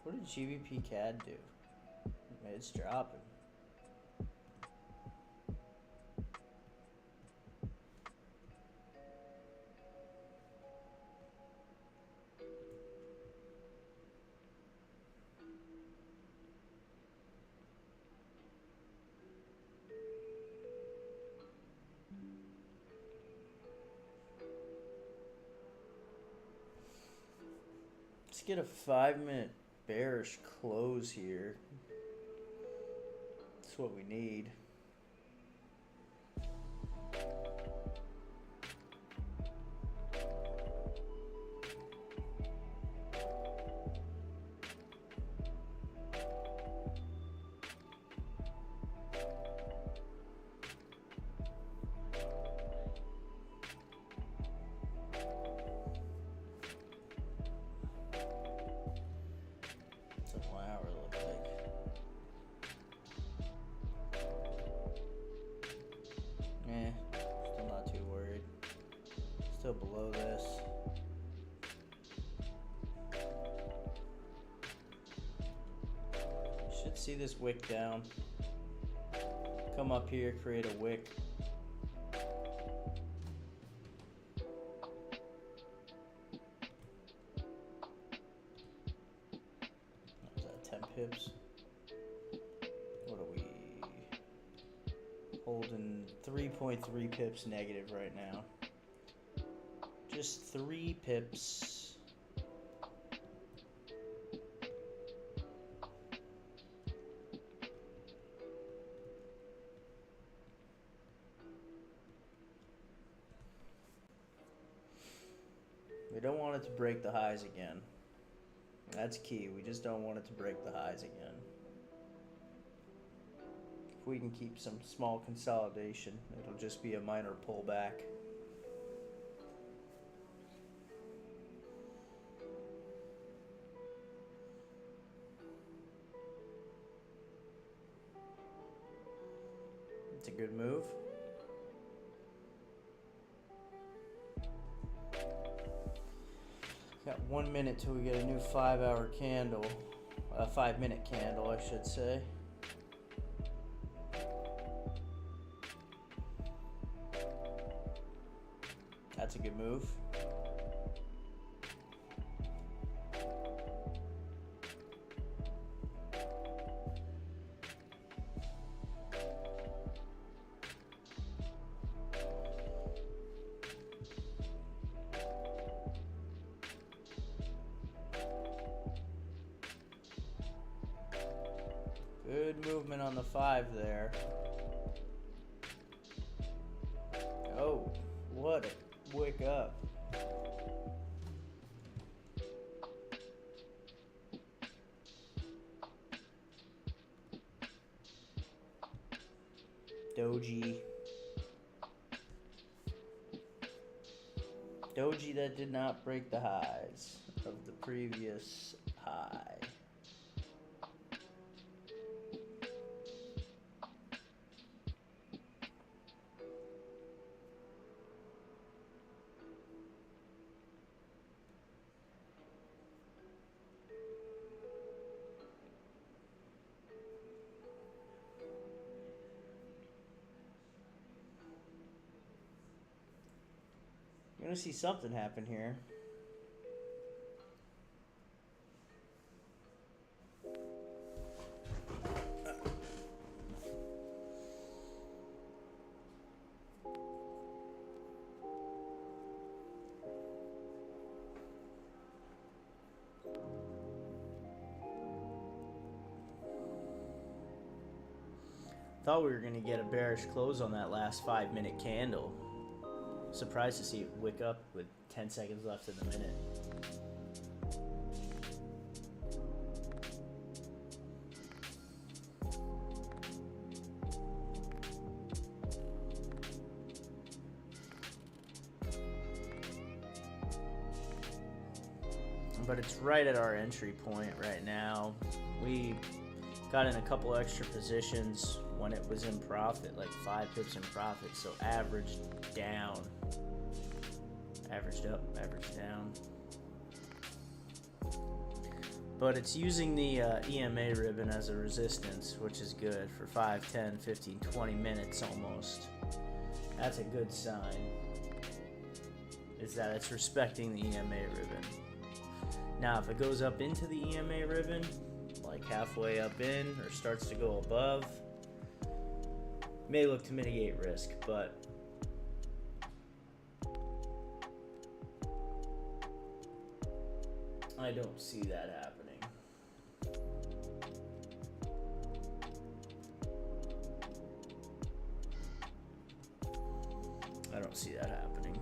A: What did GBP CAD do? It's dropping. Let's get a 5-minute bearish close here. That's what we need. Still not too worried. Still below this. You should see this wick down. Come up here, create a wick. What was that, 10 pips? What are we? Holding 3.3 pips negative right now. Just 3 pips. We don't want it to break the highs again. That's key. We just don't want it to break the highs again. If we can keep some small consolidation, it'll just be a minor pullback. It's a good move. Got 1 minute till we get a new 5-hour candle, a 5-minute candle, I should say. That's a good move. Good movement on the 5 there. Oh. doji. Doji that did not break the highs of the previous high. You're gonna see something happen here. Thought we were gonna get a bearish close on that last 5-minute candle. Surprised to see it wick up with 10 seconds left in the minute. But it's right at our entry point right now. We got in a couple extra positions when it was in profit, like 5 pips in profit, so averaged down. Averaged up, averaged down. But it's using the EMA ribbon as a resistance, which is good for 5, 10, 15, 20 minutes almost. That's a good sign, is that it's respecting the EMA ribbon. Now, if it goes up into the EMA ribbon, like halfway up in, or starts to go above, may look to mitigate risk, but I don't see that happening. I don't see that happening.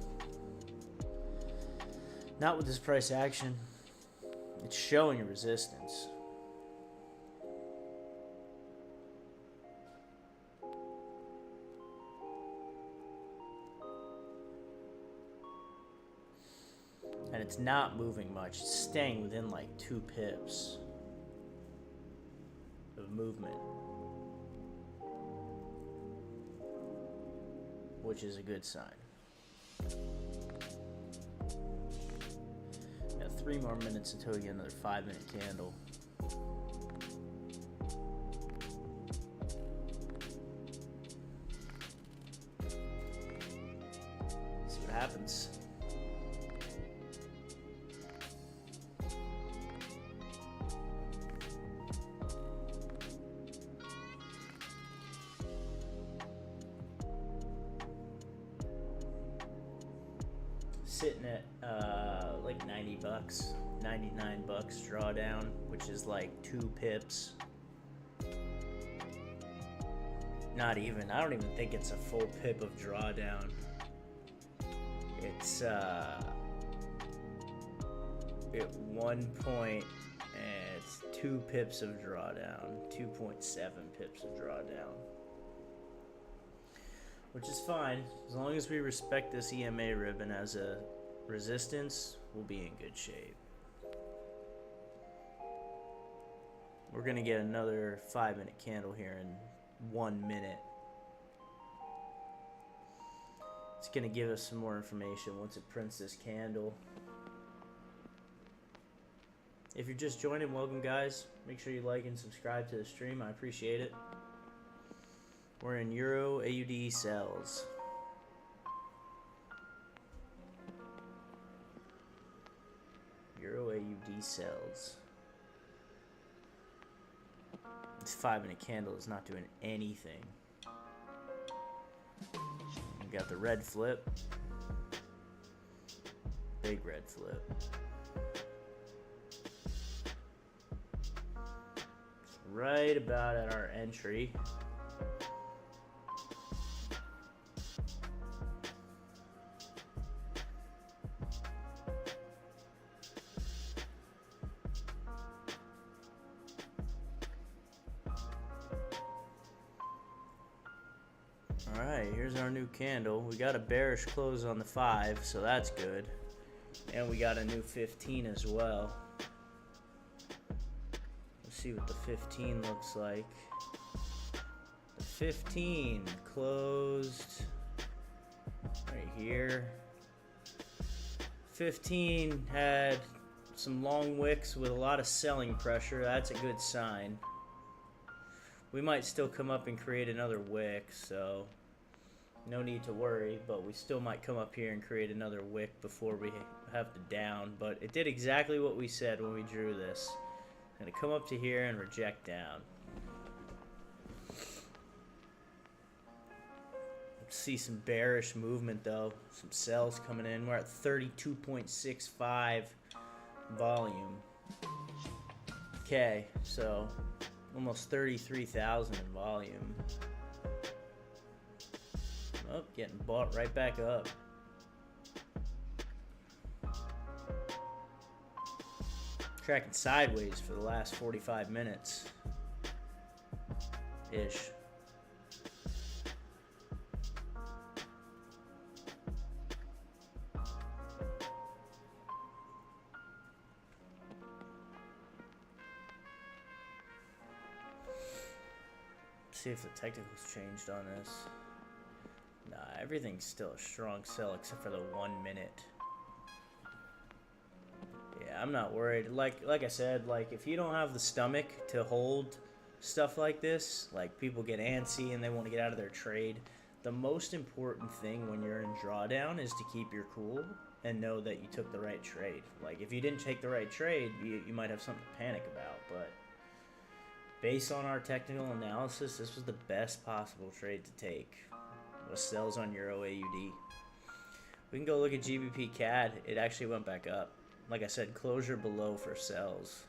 A: Not with this price action. It's showing a resistance. And it's not moving much. It's staying within like 2 pips of movement, which is a good sign. Got 3 more minutes until we get another 5-minute candle. See what happens. Sitting at like 90 bucks, 99 bucks drawdown, which is like 2 pips. Not even, I don't even think it's a full pip of drawdown. It's at 1 point, and it's 2 pips of drawdown, 2.7 pips of drawdown. Which is fine. As long as we respect this EMA ribbon as a resistance, we'll be in good shape. We're going to get another 5-minute candle here in 1 minute. It's going to give us some more information once it prints this candle. If you're just joining, welcome guys. Make sure you like and subscribe to the stream. I appreciate it. We're in Euro AUD sells. Euro AUD sells. This 5-minute candle is not doing anything. We got the red flip. Big red flip. It's right about at our entry. Alright, here's our new candle. We got a bearish close on the 5, so that's good. And we got a new 15 as well. Let's see what the 15 looks like. The 15 closed right here. 15 had some long wicks with a lot of selling pressure. That's a good sign. We might still come up and create another wick, so no need to worry, but we still might come up here and create another wick before we have the down. But it did exactly what we said when we drew this. It's going to come up to here and reject down. Let's see some bearish movement though. Some sells coming in. We're at 32.65 volume. Okay, so almost 33,000 in volume. Oh, getting bought right back up. Tracking sideways for the last 45 minutes ish. See if the technicals changed on this. Nah, everything's still a strong sell except for the 1 minute. Yeah, I'm not worried. Like I said, like if you don't have the stomach to hold stuff like this, like people get antsy and they want to get out of their trade. The most important thing when you're in drawdown is to keep your cool and know that you took the right trade. Like if you didn't take the right trade, you might have something to panic about, but based on our technical analysis, this was the best possible trade to take. With sells on Euro AUD. We can go look at GBP CAD. It actually went back up. Like I said, closure below for sells.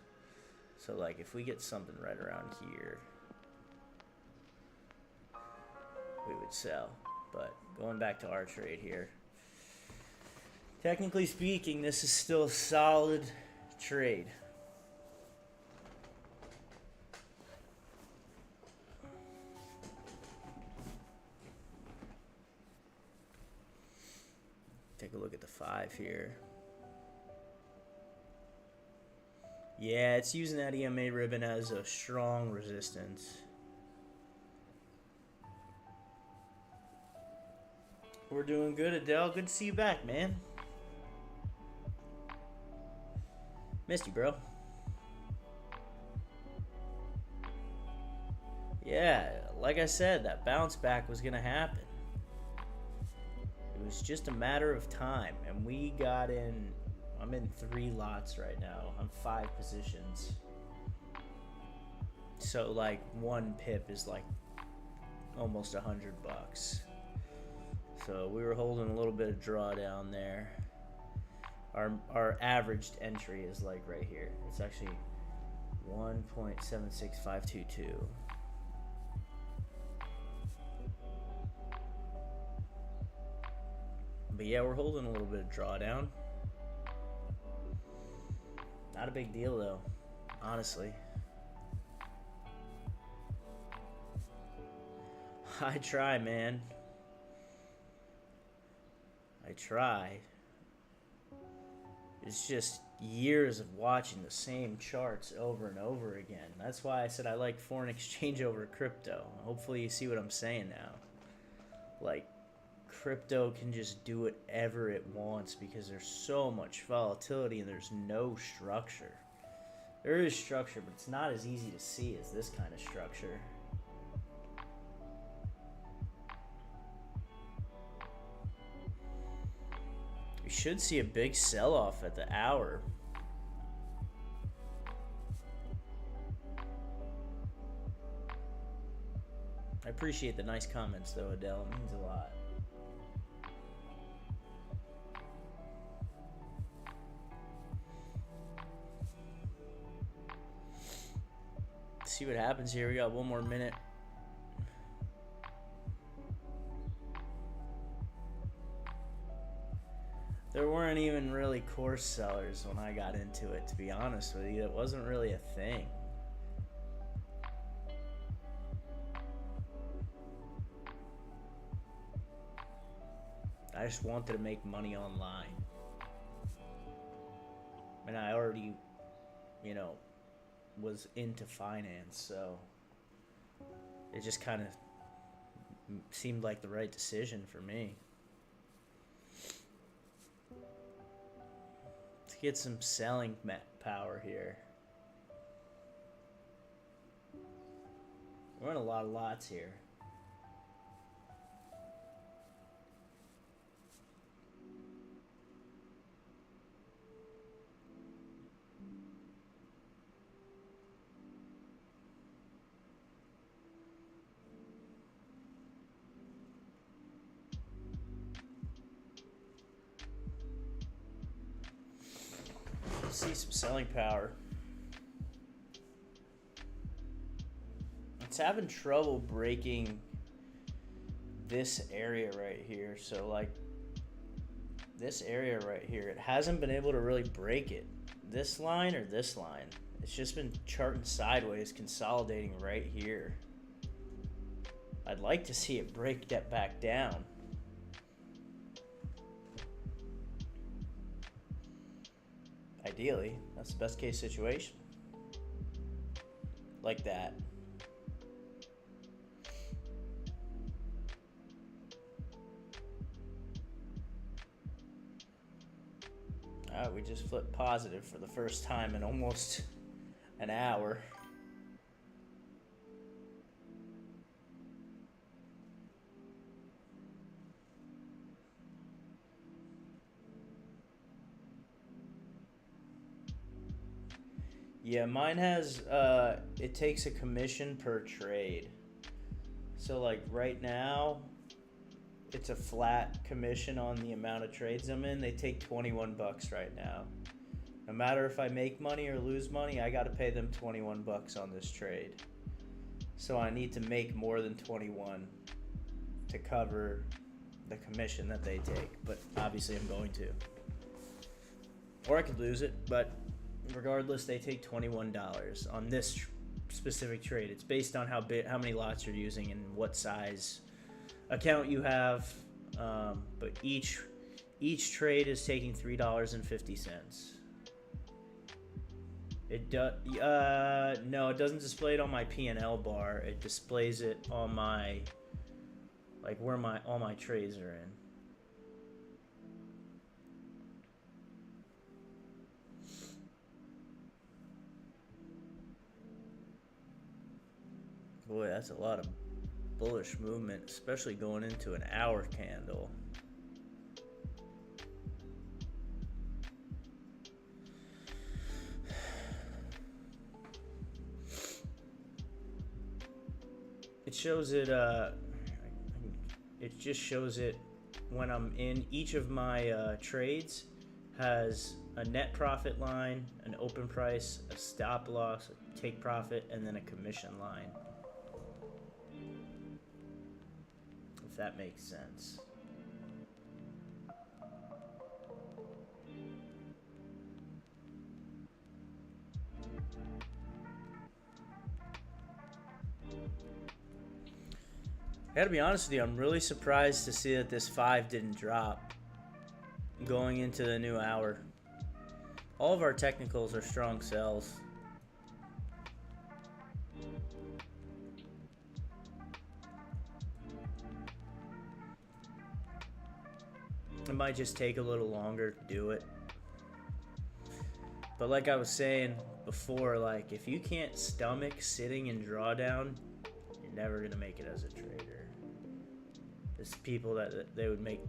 A: So like if we get something right around here, we would sell. But going back to our trade here, technically speaking, this is still a solid trade. Take a look at the 5 here. Yeah, it's using that EMA ribbon as a strong resistance. We're doing good, Adele. Good to see you back, man. Missed you, bro. Yeah, like I said, that bounce back was going to happen. It was just a matter of time, and we got in. I'm in 3 lots right now. I'm 5 positions. So like 1 pip is like almost $100. So we were holding a little bit of drawdown there. Our averaged entry is like right here. It's actually 1.76522. But yeah, we're holding a little bit of drawdown. Not a big deal though, honestly. I try, man. I try. It's just years of watching the same charts over and over again. That's why I said I like foreign exchange over crypto. Hopefully you see what I'm saying now. Like, crypto can just do whatever it wants because there's so much volatility and there's no structure. There is structure, but it's not as easy to see as this kind of structure. We should see a big sell-off at the hour. I appreciate the nice comments though, Adele. It means a lot. See what happens here. We got 1 more minute. There weren't even really course sellers when I got into it, to be honest with you. It wasn't really a thing. I just wanted to make money online. And I already, you know, was into finance, so it just kind of seemed like the right decision for me. Let's get some selling power here. We're in a lot of lots here. See some selling power. It's having trouble breaking this area right here. So like this area right here, it hasn't been able to really break it. This line or this line. It's just been charting sideways, consolidating right here. I'd like to see it break that back down. Ideally, that's the best case situation. Like that. Alright, we just flipped positive for the first time in almost an hour. Yeah, mine has, it takes a commission per trade. So like right now, it's a flat commission on the amount of trades I'm in. They take 21 bucks right now. No matter if I make money or lose money, I gotta pay them 21 bucks on this trade. So I need to make more than 21 to cover the commission that they take. But obviously I'm going to. Or I could lose it, but regardless, they take $21 on this specific trade. It's based on how many lots you're using and what size account you have. But each trade is taking $3.50. It no, it doesn't display it on my P&L bar. It displays it on my, like where all my trades are in. Boy, that's a lot of bullish movement, especially going into an hour candle. It shows it, it just shows it when I'm in each of my trades has a net profit line, an open price, a stop loss, a take profit, and then a commission line. If that makes sense. I gotta be honest with you, I'm really surprised to see that this 5 didn't drop going into the new hour. All of our technicals are strong sells. It might just take a little longer to do it. But like I was saying before, like if you can't stomach sitting in drawdown, you're never gonna make it as a trader. There's people that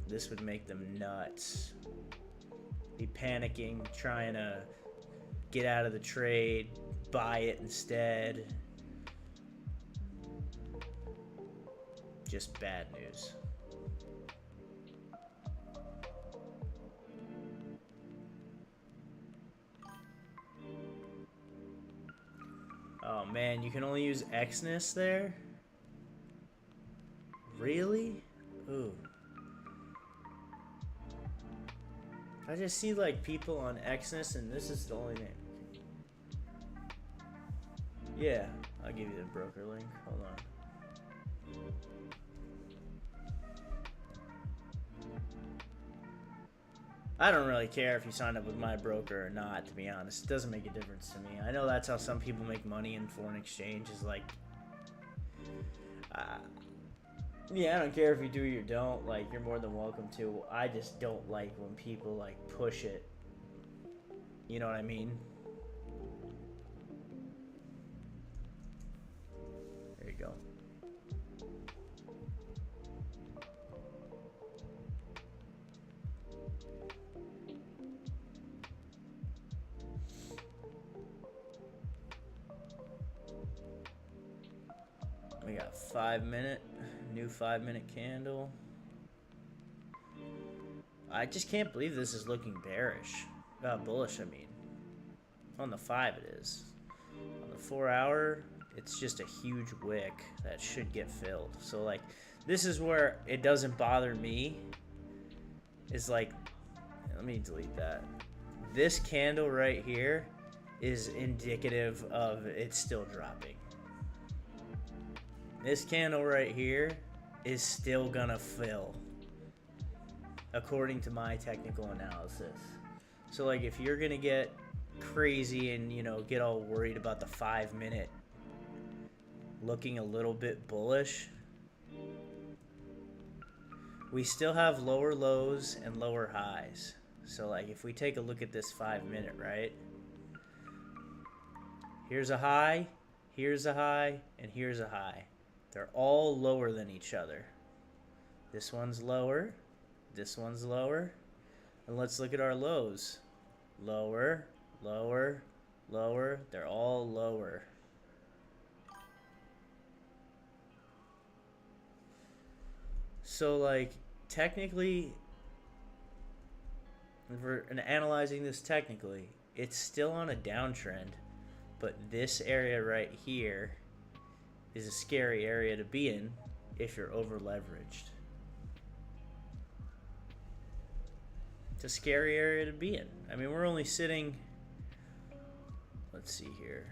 A: this would make them nuts. Be panicking, trying to get out of the trade, buy it instead. Just bad news. Oh man, you can only use Xness there? Really? Ooh. I just see like people on Xness and this is the only name. Yeah, I'll give you the broker link. Hold on. I don't really care if you sign up with my broker or not, to be honest. It doesn't make a difference to me. I know that's how some people make money in foreign exchange, is like, yeah, I don't care if you do or you don't. Like, you're more than welcome to. I just don't like when people, like, push it. You know what I mean? There you go. We got 5 minute, new 5-minute candle. I just can't believe this is looking bearish. Bullish, I mean. On the 5 it is. On the 4 hour, it's just a huge wick that should get filled. So like, this is where it doesn't bother me. Is like, let me delete that. This candle right here is indicative of it's still dropping. This candle right here is still gonna fill, according to my technical analysis. So like, if you're gonna get crazy and, you know, get all worried about the 5 minute looking a little bit bullish, we still have lower lows and lower highs. So like, if we take a look at this 5 minute, right? Here's a high, here's a high, and here's a high. They're all lower than each other. This one's lower, this one's lower. And let's look at our lows. Lower, lower, lower. They're all lower. So like, technically, if we're analyzing this technically, it's still on a downtrend, but this area right here is a scary area to be in if you're over leveraged. It's a scary area to be in. I mean, we're only sitting, let's see here,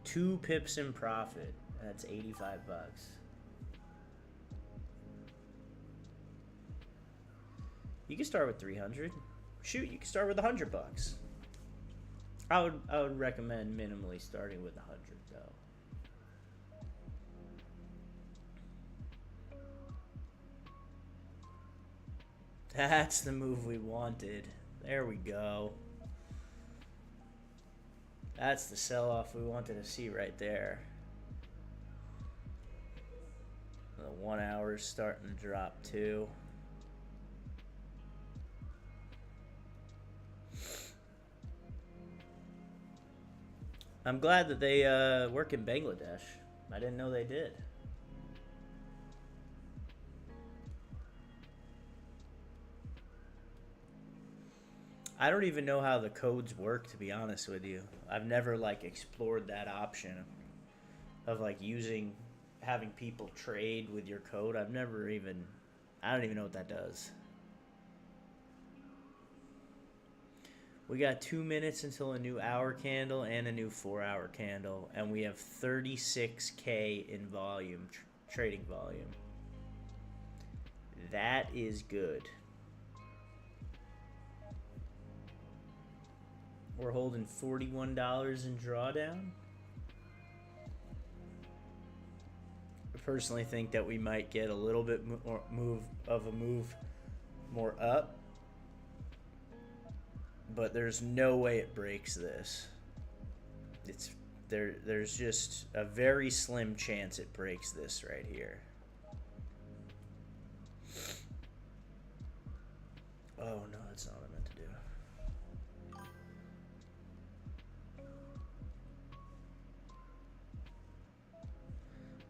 A: 2 pips in profit. That's 85 bucks. You can start with 300. Shoot, you can start with 100 bucks. I would recommend minimally starting with 100 though. That's the move we wanted. There we go. That's the sell-off we wanted to see right there. The 1 hour is starting to drop too. I'm glad that they work in Bangladesh. I didn't know they did. I don't even know how the codes work, to be honest with you. I've never like explored that option of like having people trade with your code. I don't even know what that does. We got 2 minutes until a new hour candle and a new 4 hour candle, and we have 36K in volume, trading volume. That is good. We're holding $41 in drawdown. I personally think that we might get a little bit more move more up. But there's no way it breaks this. There's just a very slim chance it breaks this right here. Oh no, that's not what I meant to do.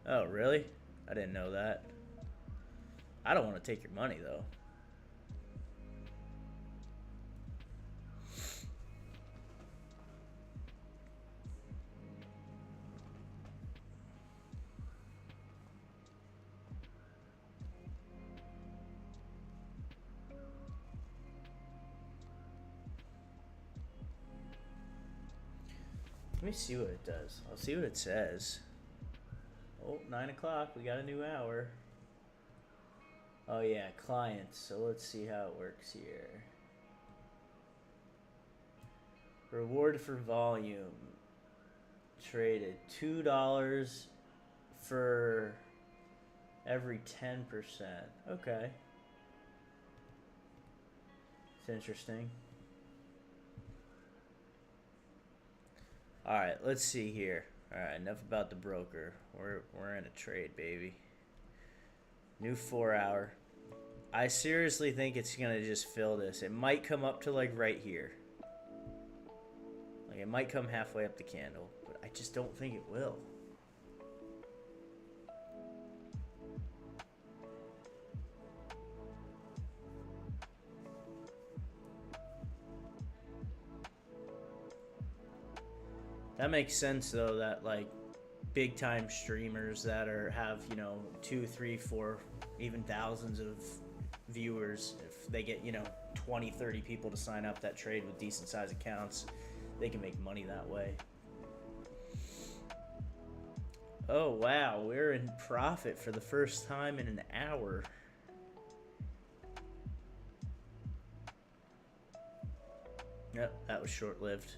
A: Oh really? I didn't know that. I don't want to take your money though. Let me see what it does. I'll see what it says. Oh, 9 o'clock. We got a new hour. Oh yeah, clients. So let's see how it works here. Reward for volume. Traded $2 for every 10%. Okay. It's interesting. Alright, let's see here. Alright, enough about the broker. We're in a trade, baby. New 4 hour. I seriously think it's gonna just fill this. It might come up to like right here. Like it might come halfway up the candle, but I just don't think it will. That makes sense though, that like big time streamers that have, you know, 2, 3, 4, even thousands of viewers, if they get, you know, 20, 30 people to sign up that trade with decent sized accounts, they can make money that way. Oh wow, we're in profit for the first time in an hour. Yep, that was short-lived.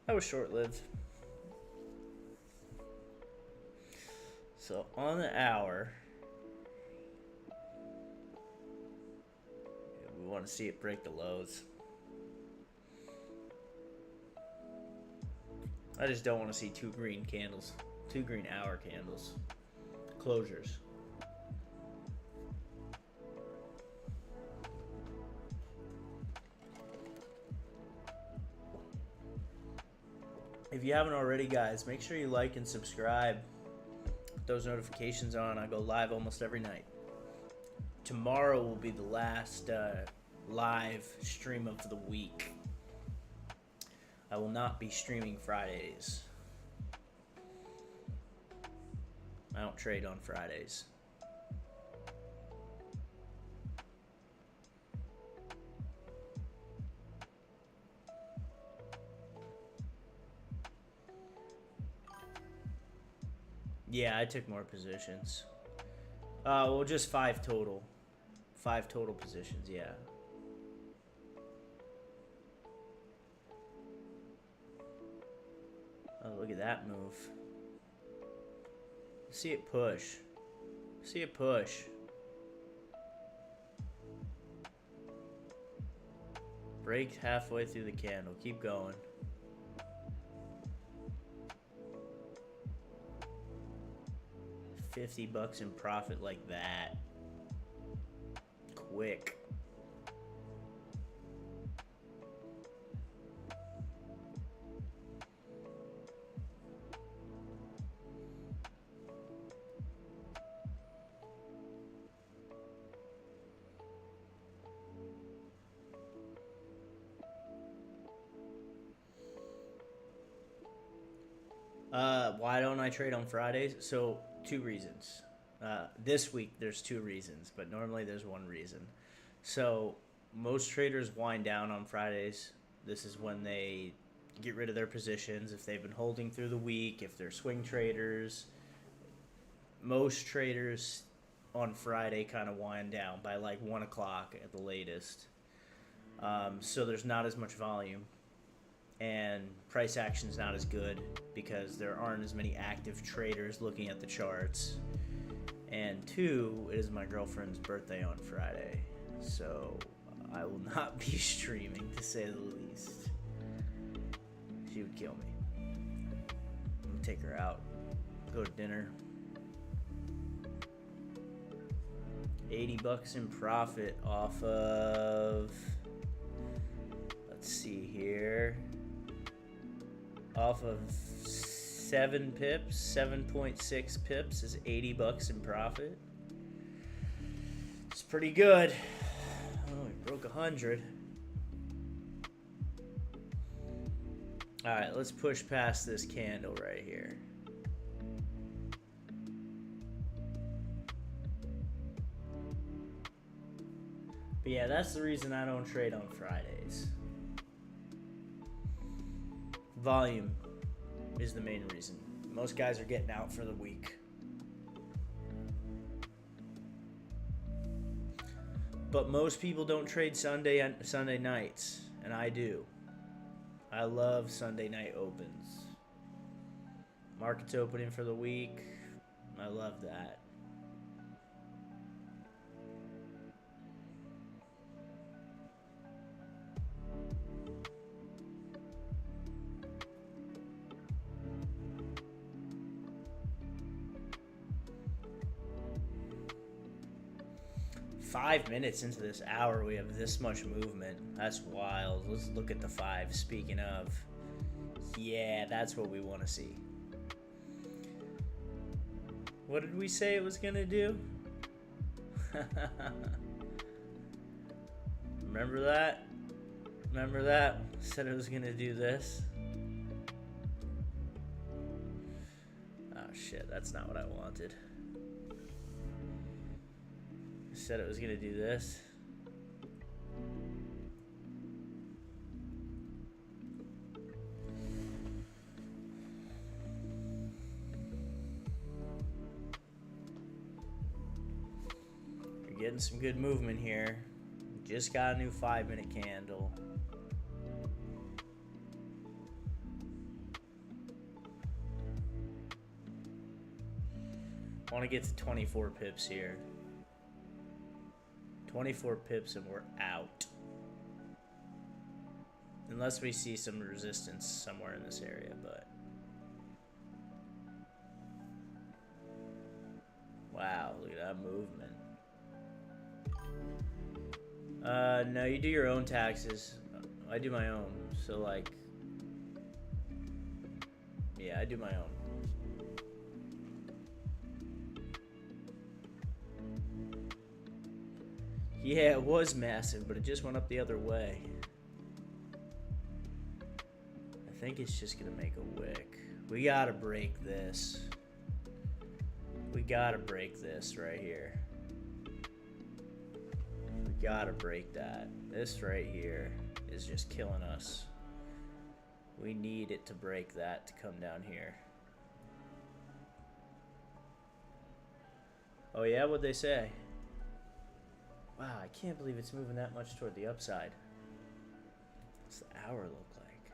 A: That was short-lived. So on the hour, we want to see it break the lows. I just don't want to see two green candles, two green hour candles, closures. If you haven't already, guys, make sure you like and subscribe. Put those notifications on. I go live almost every night. Tomorrow will be the last live stream of the week. I will not be streaming Fridays. I don't trade on Fridays. Yeah, I took more positions. Well, just 5 total. 5 total positions, yeah. Oh, look at that move. See it push. See it push. Break halfway through the candle. Keep going. $50 in profit like that. Quick. Why don't I trade on Fridays? So, 2 reasons. This week there's 2 reasons, but normally there's 1 reason. So, most traders wind down on Fridays. This is when they get rid of their positions. If they've been holding through the week, if they're swing traders, most traders on Friday kind of wind down by like 1 o'clock at the latest. So there's not as much volume. And price action's not as good because there aren't as many active traders looking at the charts. And 2, it is my girlfriend's birthday on Friday, so I will not be streaming, to say the least. She would kill me. I'm gonna take her out, go to dinner. $80 in profit off of, let's see here, off of 7 pips, 7.6 pips is $80 in profit. It's pretty good. Oh, we broke 100. All right, let's push past this candle right here. But yeah, that's the reason I don't trade on Fridays. Volume is the main reason. Most guys are getting out for the week. But most people don't trade Sunday nights, and I do. I love Sunday night opens. Market's opening for the week. I love that. Five minutes into this hour, we have this much movement. That's wild. Let's look at the 5. Speaking of, yeah, that's what we want to see. What did we say it was gonna do? Remember that? Remember that? Said it was gonna do this. Oh shit, that's not what I wanted. Said it was gonna do this. We're getting some good movement here. Just got a new 5-minute candle. I want to get to 24 pips here. 24 pips and we're out. Unless we see some resistance somewhere in this area, but... Wow, look at that movement. No, you do your own taxes. I do my own, so like... Yeah, I do my own. Yeah, it was massive, but it just went up the other way. I think it's just gonna make a wick. We gotta break this. We gotta break this right here. We gotta break that. This right here is just killing us. We need it to break that to come down here. Oh yeah, what'd they say? Wow, I can't believe it's moving that much toward the upside. What's the hour look like?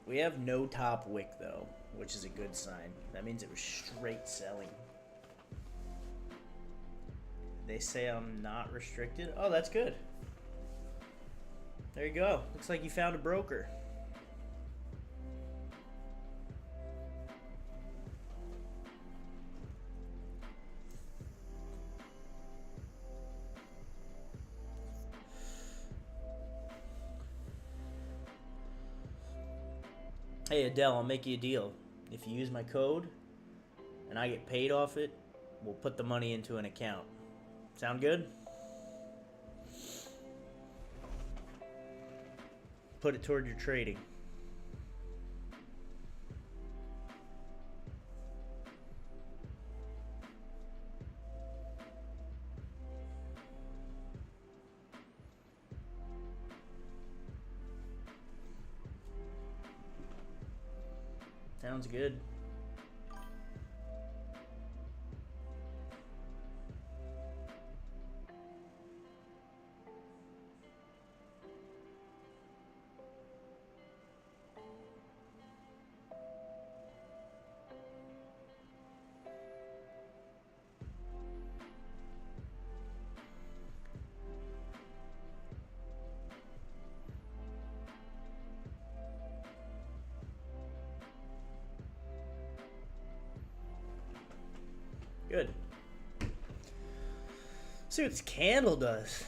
A: We have no top wick though, which is a good sign. That means it was straight selling. They say I'm not restricted. Oh, that's good. There you go. Looks like you found a broker. Hey Adele, I'll make you a deal. If you use my code and I get paid off it, we'll put the money into an account. Sound good? Put it toward your trading. Sounds good. Good. See what this candle does.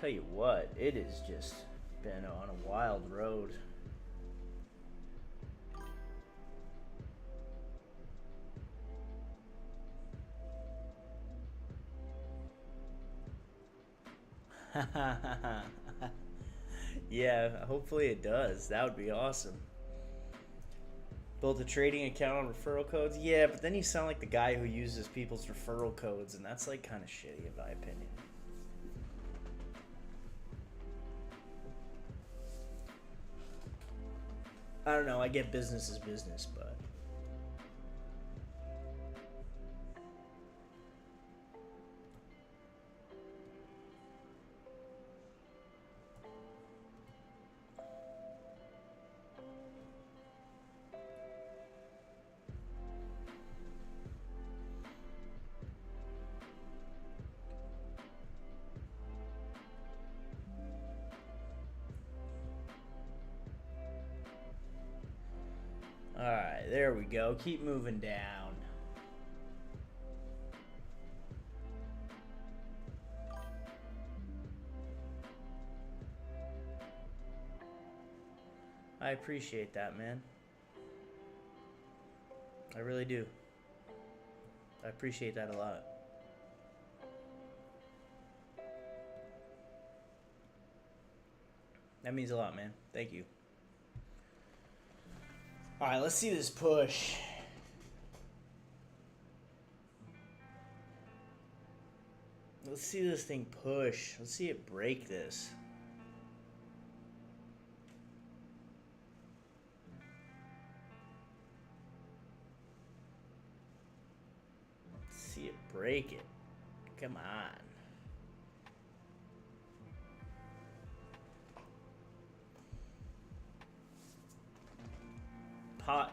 A: Tell you what, it has just been on a wild road. Yeah, hopefully it does. That would be awesome. Built a trading account on referral codes. Yeah, but then you sound like the guy who uses people's referral codes, and that's like kind of shitty in my opinion. I don't know. I get business is business, but all right, there we go. Keep moving down. I appreciate that, man. I really do. I appreciate that a lot. That means a lot, man. Thank you. All right, let's see this push. Let's see this thing push. Let's see it break this. Let's see it break it. Come on.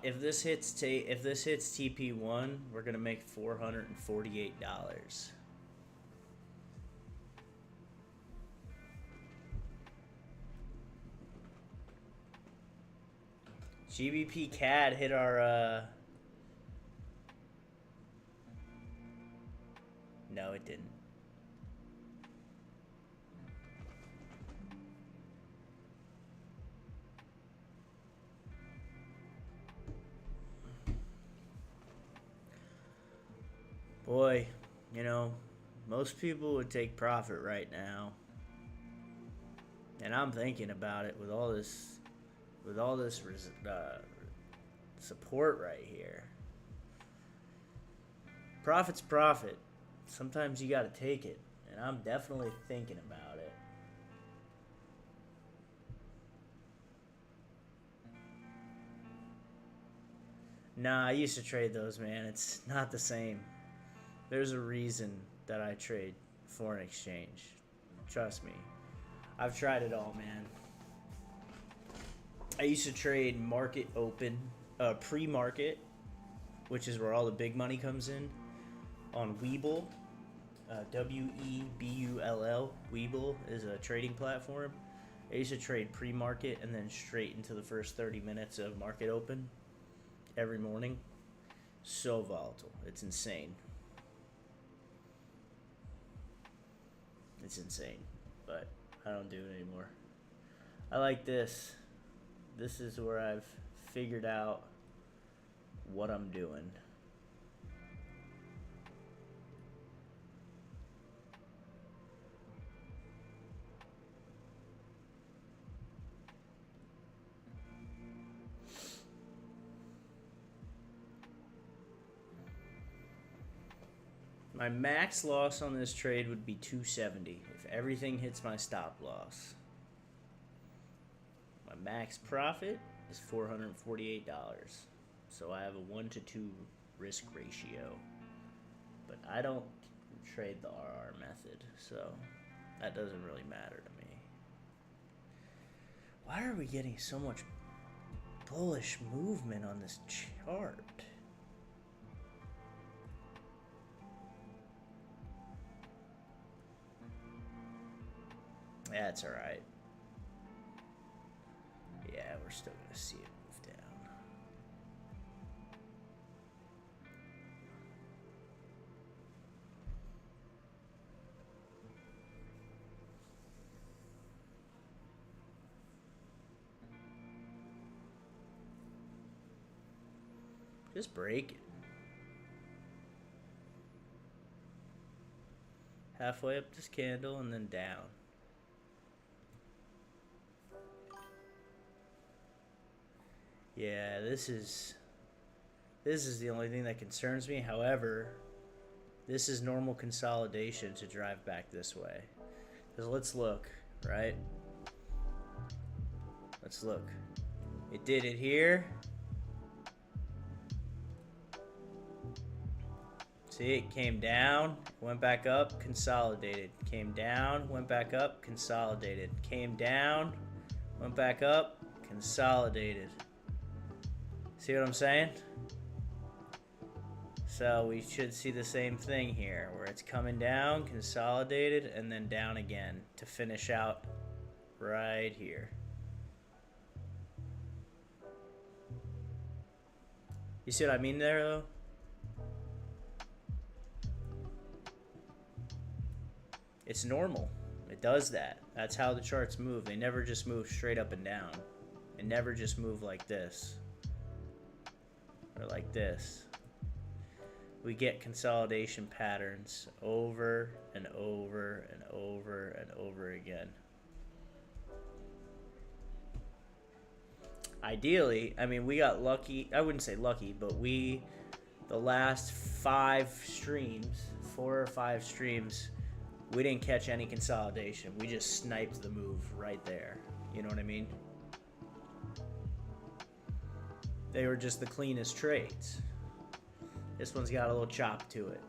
A: If this hits TP1, we're gonna make $448. GBP CAD hit our no, it didn't. Boy, you know, most people would take profit right now. And I'm thinking about it with all this support right here. Profit's profit. Sometimes you gotta take it. And I'm definitely thinking about it. Nah, I used to trade those, man. It's not the same. There's a reason that I trade foreign exchange. Trust me. I've tried it all, man. I used to trade market open, pre-market, which is where all the big money comes in, on Webull. Webull. Webull is a trading platform. I used to trade pre-market and then straight into the first 30 minutes of market open every morning. So volatile. It's insane. It's insane, but I don't do it anymore. I like this. This is where I've figured out what I'm doing. My max loss on this trade would be 270 if everything hits my stop loss. My max profit is $448. So I have a 1-to-2 risk ratio. But I don't trade the RR method, so that doesn't really matter to me. Why are we getting so much bullish movement on this chart? That's alright. Yeah, we're still gonna see it move down. Just break it. Halfway up this candle and then down. Yeah, this is the only thing that concerns me. However, this is normal consolidation to drive back this way. Because let's look, right? Let's look. It did it here. See, it came down, went back up, consolidated. Came down, went back up, consolidated. Came down, went back up, consolidated. See what I'm saying? So we should see the same thing here, where it's coming down, consolidated, and then down again to finish out right here. You see what I mean there, though? It's normal. It does that. That's how the charts move. They never just move straight up and down. They never just move like this. Or like this. We get consolidation patterns over and over and over and over again. Ideally, I mean, we got lucky. I wouldn't say lucky, but the last 4 or 5 streams, we didn't catch any consolidation. We just sniped the move right there. You know what I mean? They were just the cleanest trades. This one's got a little chop to it.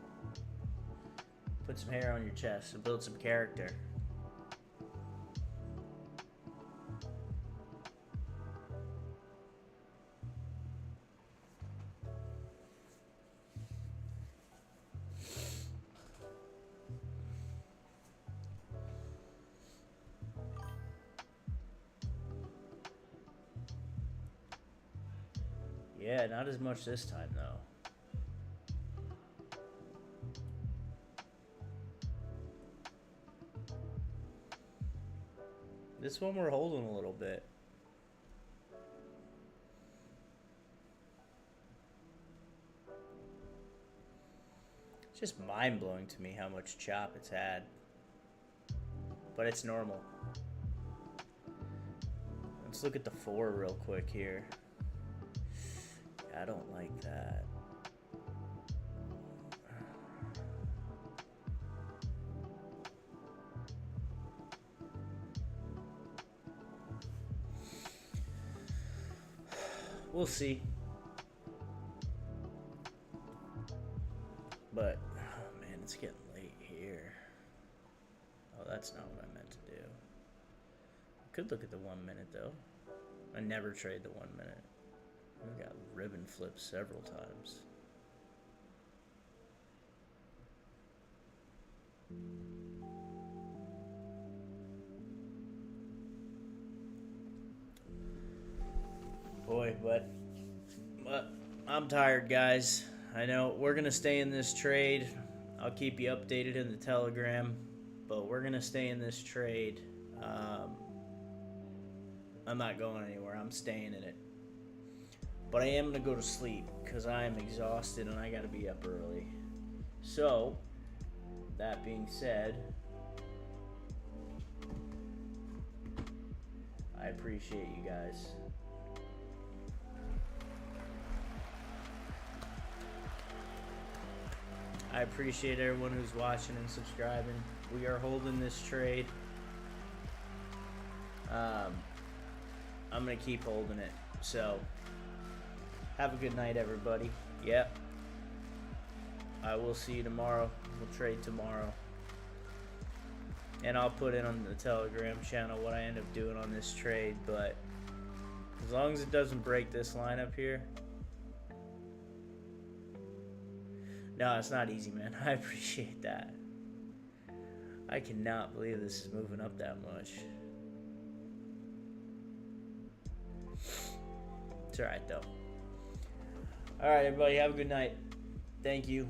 A: Put some hair on your chest and build some character. Yeah, not as much this time, though. This one we're holding a little bit. It's just mind-blowing to me how much chop it's had. But it's normal. Let's look at the 4 real quick here. I don't like that. We'll see. But, oh man, it's getting late here. Oh, that's not what I meant to do. I could look at the 1 minute though. I never trade the 1 minute. I got ribbon flipped several times. Boy, but I'm tired, guys. I know we're gonna stay in this trade. I'll keep you updated in the Telegram, but we're gonna stay in this trade. I'm not going anywhere. I'm staying in it. But I am going to go to sleep because I am exhausted and I got to be up early. So, that being said, I appreciate you guys. I appreciate everyone who's watching and subscribing. We are holding this trade. I'm going to keep holding it. So, have a good night, everybody. Yep. I will see you tomorrow. We'll trade tomorrow. And I'll put in on the Telegram channel what I end up doing on this trade. But as long as it doesn't break this line up here. No, it's not easy, man. I appreciate that. I cannot believe this is moving up that much. It's alright, though. Alright, everybody. Have a good night. Thank you.